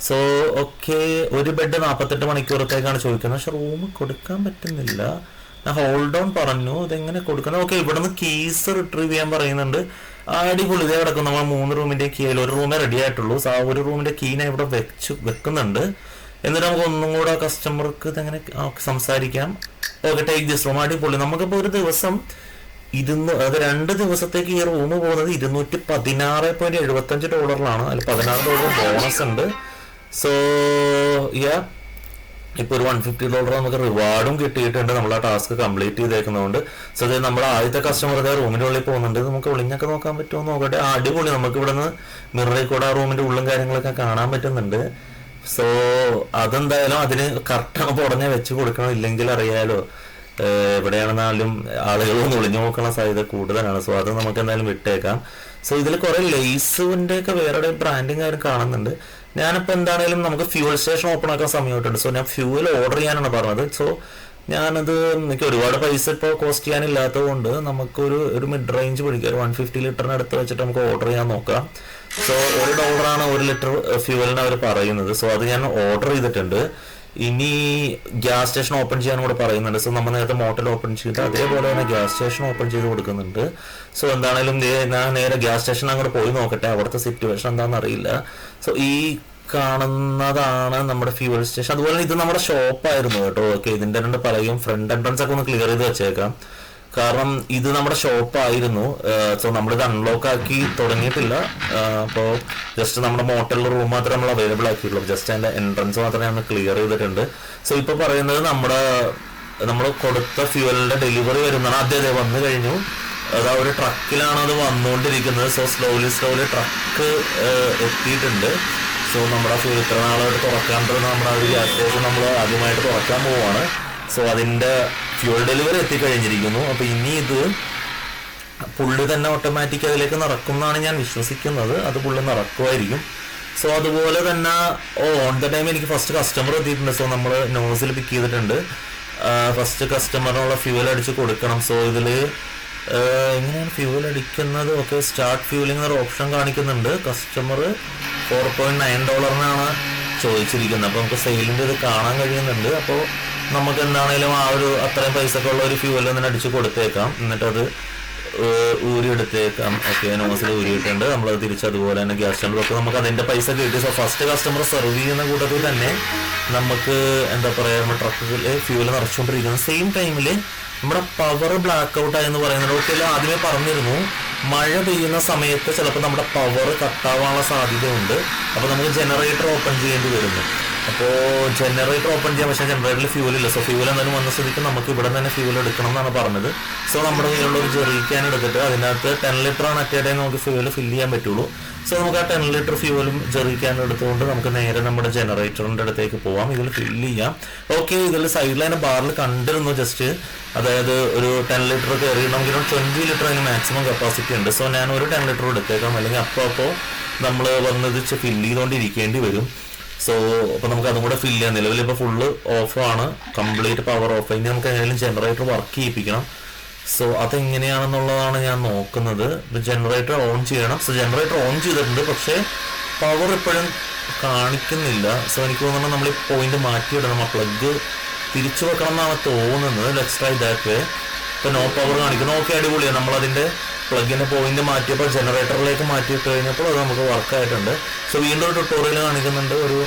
സോ ഓക്കെ, ഒരു ബെഡ് 48 മണിക്കൂറത്തേക്കാണ് ചോദിക്കുന്നത്, പക്ഷെ റൂം കൊടുക്കാൻ പറ്റുന്നില്ല. ഞാൻ ഹോൾഡ് ഓൺ പറഞ്ഞു, ഇതെങ്ങനെ കൊടുക്കുന്നത്. ഓക്കെ, ഇവിടെ നിന്ന് കീസ് റിട്രീവ് ചെയ്യാൻ പറയുന്നുണ്ട്. അടിപൊളി, ഇതേ കിടക്കും. നമ്മൾ 3 റൂമിന്റെ കീ, ഒരു റൂമേ റെഡി ആയിട്ടുള്ളൂ. സോ ആ ഒരു റൂമിന്റെ കീ ഞാൻ ഇവിടെ വെക്കുന്നുണ്ട്. എന്നിട്ട് നമുക്ക് ഒന്നും കൂടെ കസ്റ്റമർക്ക് ഇതെങ്ങനെ സംസാരിക്കാം. Okay, take this room. അടിപൊളി. നമുക്കിപ്പോൾ ഒരു ദിവസം അത് 2 ദിവസത്തേക്ക് ഈ റൂം പോകുന്നത് $216.75. അതിൽ $16 ബോണസ് ഉണ്ട്. സോ ഇപ്പോൾ ഒരു $150 നമുക്ക് റിവാർഡും കിട്ടിയിട്ടുണ്ട്, നമ്മൾ ആ ടാസ്ക് കംപ്ലീറ്റ് ചെയ്തേക്കുന്നതുകൊണ്ട്. സോ അതായത് നമ്മുടെ ആദ്യത്തെ കസ്റ്റമർ അതേ റൂമിൻ്റെ ഉള്ളിൽ പോകുന്നുണ്ട്. നമുക്ക് ഒളിഞ്ഞൊക്കെ നോക്കാൻ പറ്റുമോ നോക്കട്ടെ. അടിപൊളി, നമുക്ക് ഇവിടെ നിന്ന് മിററിൽ കൂടെ ആ റൂമിൻ്റെ ഉള്ളും കാര്യങ്ങളൊക്കെ കാണാൻ പറ്റുന്നുണ്ട്. സോ അതെന്തായാലും അതിന് കറക്റ്റാണ് പുറഞ്ഞ് വെച്ച് കൊടുക്കണം, ഇല്ലെങ്കിൽ അറിയാലോ എവിടെയാണെന്നാലും ആളുകൾ ഒളിഞ്ഞു നോക്കാനുള്ള സാധ്യത കൂടുതലാണ്. സോ അത് നമുക്ക് എന്തായാലും വിട്ടേക്കാം. സോ ഇതിൽ കുറെ ലേസിന്റെ ഒക്കെ വേറെ ബ്രാൻഡിങ് കാര്യം കാണുന്നുണ്ട്. ഞാനിപ്പോൾ എന്താണെങ്കിലും നമുക്ക് ഫ്യൂവൽ സ്റ്റേഷൻ ഓപ്പൺ ആക്കാൻ സമയമായിട്ടുണ്ട്. സോ ഞാൻ ഫ്യൂവൽ ഓർഡർ ചെയ്യാനാണ് പറഞ്ഞത്. സോ ഞാനത് എനിക്ക് ഒരുപാട് പൈസ ഇപ്പോൾ കോസ്റ്റ് ചെയ്യാനില്ലാത്തത് കൊണ്ട് നമുക്കൊരു മിഡ് റേഞ്ച് പിടിക്കുക, ഒരു 150 ലിറ്ററിന് അടുത്ത് വെച്ചിട്ട് നമുക്ക് ഓർഡർ ചെയ്യാൻ നോക്കാം. സോ $1 1 ലിറ്റർ ഫ്യൂവലിന് അവർ പറയുന്നത്. സോ അത് ഞാൻ ഓർഡർ ചെയ്തിട്ടുണ്ട്. ഇനി ഗ്യാസ് സ്റ്റേഷൻ ഓപ്പൺ ചെയ്യാൻ കൂടെ പറയുന്നുണ്ട്. സോ നമ്മൾ നേരത്തെ മോട്ടൽ ഓപ്പൺ ചെയ്ത് അതേപോലെ തന്നെ ഗ്യാസ് സ്റ്റേഷൻ ഓപ്പൺ ചെയ്ത് കൊടുക്കുന്നുണ്ട്. സോ എന്താണെങ്കിലും ഞാൻ നേരെ ഗ്യാസ് സ്റ്റേഷൻ അങ്ങോട്ട് പോയി നോക്കട്ടെ, അവിടുത്തെ സിറ്റുവേഷൻ എന്താണെന്ന് അറിയില്ല. സോ ഈ കാണുന്നതാണ് നമ്മുടെ ഫ്യൂവൽ സ്റ്റേഷൻ. അതുപോലെ ഇത് നമ്മുടെ ഷോപ്പായിരുന്നു കേട്ടോ. ഓക്കെ, ഇതിന്റെ 2 പറയും ഫ്രണ്ട് എൻട്രൻസ് ഒക്കെ ഒന്ന് ക്ലിയർ ചെയ്ത് വെച്ചേക്കാം, കാരണം ഇത് നമ്മുടെ ഷോപ്പായിരുന്നു. സോ നമ്മളിത് അൺലോക്ക് ആക്കി തുടങ്ങിയിട്ടില്ല. അപ്പോൾ ജസ്റ്റ് നമ്മുടെ മോട്ടലിലെ റൂം മാത്രമേ നമ്മൾ അവൈലബിൾ ആക്കിയിട്ടുള്ളൂ. ജസ്റ്റ് അതിന്റെ എൻട്രൻസ് മാത്രമേ നമ്മൾ ക്ലിയർ ചെയ്തിട്ടുണ്ട്. സോ ഇപ്പൊ പറയുന്നത് നമ്മൾ കൊടുത്ത ഫ്യൂവലിന്റെ ഡെലിവറി വരുന്നതാണ്. അതെ വന്നു കഴിഞ്ഞു. അത് ഒരു ട്രക്കിലാണ് അത് വന്നുകൊണ്ടിരിക്കുന്നത്. സോ സ്ലോലി ട്രക്ക് എത്തിയിട്ടുണ്ട്. സോ നമ്മുടെ ഫ്യൂവൽ ഇത്ര നാളായിട്ട് തുറക്കാണ്ടത് നമ്മുടെ ഒരു ഗ്യാസ് സ്റ്റേഷൻ നമ്മൾ ആദ്യമായിട്ട് തുറക്കാൻ പോവുകയാണ്. സോ അതിന്റെ ഫ്യൂവൽ ഡെലിവറി എത്തിക്കഴിഞ്ഞിരിക്കുന്നു. അപ്പൊ ഇനി ഇത് പുള്ളി തന്നെ ഓട്ടോമാറ്റിക് അതിലേക്ക് നടക്കുന്നതാണ് ഞാൻ വിശ്വസിക്കുന്നത്. അത് പുള്ളി നടക്കുമായിരിക്കും. സോ അതുപോലെ തന്നെ ഓൺ ദ ടൈം എനിക്ക് ഫസ്റ്റ് കസ്റ്റമർ എത്തിയിട്ടുണ്ട്. സോ നമ്മൾ നോസിൽ പിക്ക് ചെയ്തിട്ടുണ്ട്. ഫസ്റ്റ് കസ്റ്റമറിനുള്ള ഫ്യൂവൽ അടിച്ച് കൊടുക്കണം. സോ ഇതിൽ എങ്ങനെയാണ് ഫ്യൂവൽ അടിക്കുന്നത്? ഓക്കെ, സ്റ്റാർട്ട് ഫ്യൂവലിംഗ് എന്നൊരു ഓപ്ഷൻ കാണിക്കുന്നുണ്ട്. കസ്റ്റമർ $4.9 ചോദിച്ചിരിക്കുന്നത്. അപ്പോൾ നമുക്ക് സെയിലിൻ്റെ ഇത് കാണാൻ കഴിയുന്നുണ്ട്. അപ്പോൾ നമുക്ക് എന്താണേലും ആ ഒരു അത്രയും പൈസക്ക് ഉള്ള ഒരു ഫ്യൂവൽ തന്നെ അടിച്ച് കൊടുത്തേക്കാം, എന്നിട്ടത് ഊരിയെടുത്തേക്കാം. Okay, nozzle ഊരിയിട്ടുണ്ട്. നമ്മളത് തിരിച്ചതുപോലെ തന്നെ ഗ്യാസ് സ്റ്റേഷനിലൊക്കെ നമുക്ക് അതിൻ്റെ പൈസ കിട്ടി. സോ ഫസ്റ്റ് കസ്റ്റമർ സെർവ് ചെയ്യുന്ന കൂട്ടത്തിൽ തന്നെ നമുക്ക് എന്താ പറയുക, നമ്മുടെ ട്രക്കിൽ ഫ്യൂവൽ നിറച്ചുകൊണ്ടിരിക്കുന്നു. സെയിം ടൈമിൽ നമ്മുടെ പവർ ബ്ലാക്ക് ഔട്ട് ആയെന്ന് പറയുന്നത്. ഓക്കെ, ആദ്യമേ പറഞ്ഞിരുന്നു മഴ പെയ്യുന്ന സമയത്ത് ചിലപ്പോൾ നമ്മുടെ പവർ കട്ടാവാനുള്ള സാധ്യതയുണ്ട്. അപ്പോൾ നമുക്ക് ജനറേറ്റർ ഓപ്പൺ ചെയ്യേണ്ടി വരുന്നു. അപ്പോൾ ജനറേറ്റർ ഓപ്പൺ ചെയ്യാം, പക്ഷേ ജനറേറ്ററിൽ ഫ്യൂൽ ഇല്ല. സോ ഫ്യൂൽ എന്തായാലും വന്ന സ്ഥിതിക്ക് നമുക്ക് ഇവിടെ തന്നെ ഫ്യൂൽ എടുക്കണം എന്നാണ് പറഞ്ഞത്. സോ നമ്മുടെ കയ്യിലുള്ള ഒരു ജെറി ക്യാൻ എടുത്തിട്ട് അതിനകത്ത് 10 ലിറ്റർ ആണ് അറ്റേ ടൈം നമുക്ക് ഫ്യൂൽ ഫില്ല് ചെയ്യാൻ പറ്റുള്ളൂ. സോ നമുക്ക് ആ 10 ലിറ്റർ ഫ്യൂലും ജെറി ക്യാൻ എടുത്തുകൊണ്ട് നമുക്ക് നേരെ നമ്മുടെ ജനറേറ്ററിൻ്റെ അടുത്തേക്ക് പോവാം, ഇതിൽ ഫില്ല് ചെയ്യാം. ഓക്കെ, ഇതിൽ സൈഡിൽ തന്നെ ബാറിൽ കണ്ടിരുന്നു ജസ്റ്റ്, അതായത് ഒരു 10 ലിറ്റർ കയറിയിട്ടുണ്ടെങ്കിൽ 20 ലിറ്റർ അതിന് മാക്സിമം കപ്പാസിറ്റി ഉണ്ട്. സോ ഞാൻ ഒരു 10 ലിറ്റർ എടുത്തേക്കാം, അല്ലെങ്കിൽ അപ്പോൾ നമ്മൾ വന്നത് ഫില്ല് ചെയ്തുകൊണ്ടിരിക്കേണ്ടി വരും. സോ അപ്പോൾ നമുക്ക് അതും കൂടെ ഫില്ല് ചെയ്യാം. നിലവിൽ ഇപ്പോൾ ഫുള്ള് ഓഫാണ്, കംപ്ലീറ്റ് പവർ ഓഫ്. ഇനി നമുക്ക് എങ്ങനെയും ജനറേറ്റർ വർക്ക് ചെയ്യിപ്പിക്കണം. സോ അതെങ്ങനെയാണെന്നുള്ളതാണ് ഞാൻ നോക്കുന്നത്. ജനറേറ്റർ ഓൺ ചെയ്യണം. സോ ജനറേറ്റർ ഓൺ ചെയ്തിട്ടുണ്ട്, പക്ഷേ പവർ ഇപ്പോഴും കാണിക്കുന്നില്ല. സോ എനിക്ക് തോന്നുന്നത് നമ്മൾ ഈ പോയിന്റ് മാറ്റിയിടണം, ആ പ്ലഗ് തിരിച്ചു വെക്കണം എന്നാണ് തോന്നുന്നത്. Let's try that way. ഇപ്പോൾ നോ പവർ കാണിക്കുന്നു. ഓക്കെ, അടിപൊളിയാണ്. നമ്മളതിൻ്റെ പ്ലഗിൻ്റെ പോയിന്റ് മാറ്റിയപ്പോൾ ജനറേറ്ററിലേക്ക് മാറ്റിയിട്ട് കഴിഞ്ഞപ്പോൾ അത് നമുക്ക് വർക്കായിട്ടുണ്ട്. സോ വീണ്ടും ഒരു ട്യൂട്ടോറിയൽ കാണിക്കുന്നുണ്ട്, ഒരു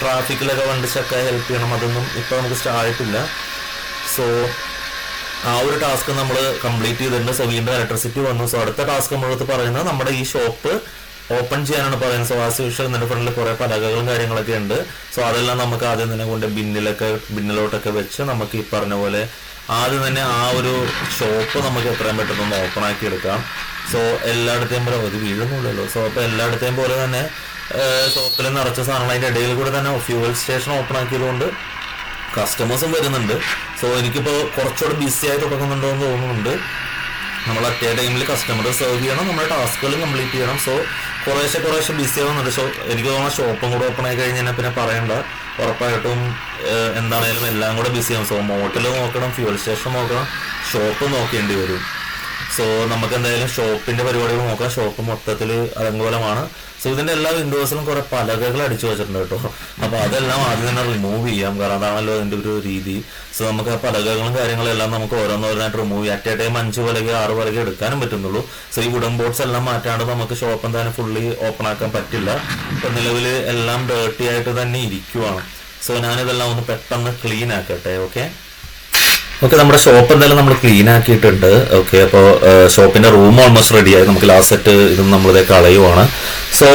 ട്രാഫിക്കിലൊക്കെ വണ്ടി സ്റ്റക്കായി ഹെൽപ്പ് ചെയ്യണം. അതൊന്നും ഇപ്പോൾ നമുക്ക് സ്റ്റാർട്ടില്ല. സോ ആ ഒരു ടാസ്ക് നമ്മൾ കംപ്ലീറ്റ് ചെയ്തിട്ടുണ്ട്. സോ വീണ്ടും ഇലക്ട്രിസിറ്റി വന്നു. സോ അടുത്ത ടാസ്ക് നമ്മളടുത്ത് പറയുന്നത് നമ്മുടെ ഈ ഷോപ്പ് ഓപ്പൺ ചെയ്യാനാണ് പറയുന്നത്. സോ ആസ് യൂഷ്വൽ ഇതിൻ്റെ ഫ്രണ്ടിൽ കുറേ പലകകളും കാര്യങ്ങളൊക്കെ ഉണ്ട്. സോ അതെല്ലാം നമുക്ക് ആദ്യം തന്നെ കൊണ്ട് ബിന്നിലോട്ടൊക്കെ വെച്ച് നമുക്ക് ഈ പറഞ്ഞ പോലെ ആദ്യം തന്നെ ആ ഒരു ഷോപ്പ് നമുക്ക് എത്രയും പെട്ടെന്ന് ഓപ്പൺ ആക്കി എടുക്കാം. സോ എല്ലായിടത്തെയും പോലെ അത് വീഴുന്നില്ലല്ലോ. സോ അപ്പോൾ എല്ലായിടത്തെയും പോലെ തന്നെ ഷോപ്പിൽ നിറച്ച സാധനങ്ങൾ അതിൻ്റെ ഇടയിൽ കൂടെ തന്നെ ഫ്യൂവൽ സ്റ്റേഷൻ ഓപ്പൺ ആക്കിയതുകൊണ്ട് കസ്റ്റമേഴ്സും വരുന്നുണ്ട്. സോ എനിക്കിപ്പോൾ കുറച്ചുകൂടെ ബിസി ആയി തുടങ്ങുന്നുണ്ടോ എന്ന് തോന്നുന്നുണ്ട്. നമ്മൾ അറ്റേ ടൈമിൽ കസ്റ്റമറെ സെർവ് ചെയ്യണം, നമ്മുടെ ടാസ്കുകളും കംപ്ലീറ്റ് ചെയ്യണം. സോ കുറേശ്ശെ ബിസി ആവുന്നുണ്ട്. സോ എനിക്ക് തോന്നുന്ന ഷോപ്പും കൂടെ ഓപ്പൺ ആയി കഴിഞ്ഞാൽ പിന്നെ പറയണ്ട, ഉറപ്പായിട്ടും എന്താണേലും എല്ലാം കൂടെ ബിസി ആവും. സോ മോട്ടൽ നോക്കണം, ഫ്യൂവൽ സ്റ്റേഷൻ നോക്കണം, ഷോപ്പ് നോക്കേണ്ടി വരും. സോ നമുക്ക് എന്തായാലും ഷോപ്പിൻ്റെ പരിപാടികൾ നോക്കാം. ഷോപ്പ് മൊത്തത്തിൽ അലങ്കോലമാണ്. സോ ഇതിൻ്റെ എല്ലാ വിൻഡോസിലും കുറേ പലകകൾ അടിച്ചു വെച്ചിട്ടുണ്ട് കേട്ടോ. അപ്പോൾ അതെല്ലാം ആദ്യം തന്നെ റിമൂവ് ചെയ്യാം, കാരണം അതാണല്ലോ അതിൻ്റെ ഒരു രീതി. സോ നമുക്ക് ആ പലകകളും കാര്യങ്ങളെല്ലാം നമുക്ക് ഓരോന്നോരോന്നായിട്ട് റിമൂവ് ചെയ്യാം. അറ്റ് എ ടൈം 5 പലക 6 പലക എടുക്കാനും പറ്റുന്നുള്ളൂ. സോ ഈ വുഡൻ ബോർഡ്സ് എല്ലാം മാറ്റാണ്ട് നമുക്ക് ഷോപ്പ് എന്തായാലും ഫുള്ളി ഓപ്പൺ ആക്കാൻ പറ്റില്ല. ഇപ്പം നിലവിൽ എല്ലാം ഡേർട്ടി ആയിട്ട് തന്നെ ഇരിക്കുവാണ്. സോ ഞാനിതെല്ലാം ഒന്ന് പെട്ടെന്ന് ക്ലീൻ ആക്കട്ടെ. ഓക്കെ, നമ്മുടെ ഷോപ്പ് എന്തായാലും നമ്മൾ ക്ലീൻ ആക്കിയിട്ടുണ്ട്. ഓക്കെ, അപ്പോൾ ഷോപ്പിന്റെ റൂം ഓൾമോസ്റ്റ് റെഡിയായി. നമുക്ക് ലാസ്റ്റ് സെറ്റ് ഇത് നമ്മളിതേ കളയുവാണ്. സോ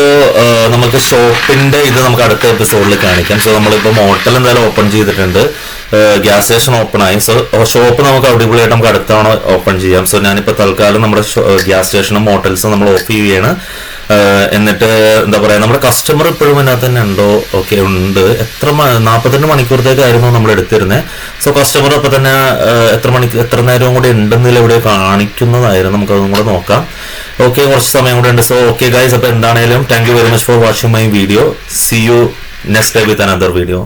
നമുക്ക് ഷോപ്പിന്റെ ഇത് നമുക്ക് അടുത്ത എപ്പിസോഡിൽ കാണിക്കാം. സോ നമ്മളിപ്പോൾ മോട്ടൽ എന്തായാലും ഓപ്പൺ ചെയ്തിട്ടുണ്ട്, ഗ്യാസ് സ്റ്റേഷൻ ഓപ്പൺ ആയി. സോ ഷോപ്പ് നമുക്ക് അടിപൊളിയായിട്ട് നമുക്ക് അടുത്ത തവണ ഓപ്പൺ ചെയ്യാം. സോ ഞാനിപ്പോൾ തൽക്കാലം നമ്മുടെ ഗ്യാസ് സ്റ്റേഷനും മോട്ടൽസും നമ്മൾ ഓഫ് ചെയ്യുകയാണ്. എന്നിട്ട് എന്താ പറയുക, നമ്മുടെ കസ്റ്റമർ ഇപ്പോഴും അതിനകത്ത് തന്നെ ഉണ്ടോ? ഓക്കെ, ഉണ്ട്. 42 മണിക്കൂറത്തേക്കായിരുന്നു നമ്മൾ എടുത്തിരുന്നത്. സോ കസ്റ്റമർ അപ്പോൾ തന്നെ എത്ര നേരവും കൂടെ ഉണ്ടെന്നില്ല ഇവിടെ കാണിക്കുന്നതായിരുന്നു. നമുക്കതും കൂടെ നോക്കാം. ഓക്കെ, കുറച്ച് സമയം കൂടെ ഉണ്ട്. സോ ഓക്കെ ഗൈസ്, അപ്പോൾ എന്താണേലും thank you very much for watching my video. See you next day with another video.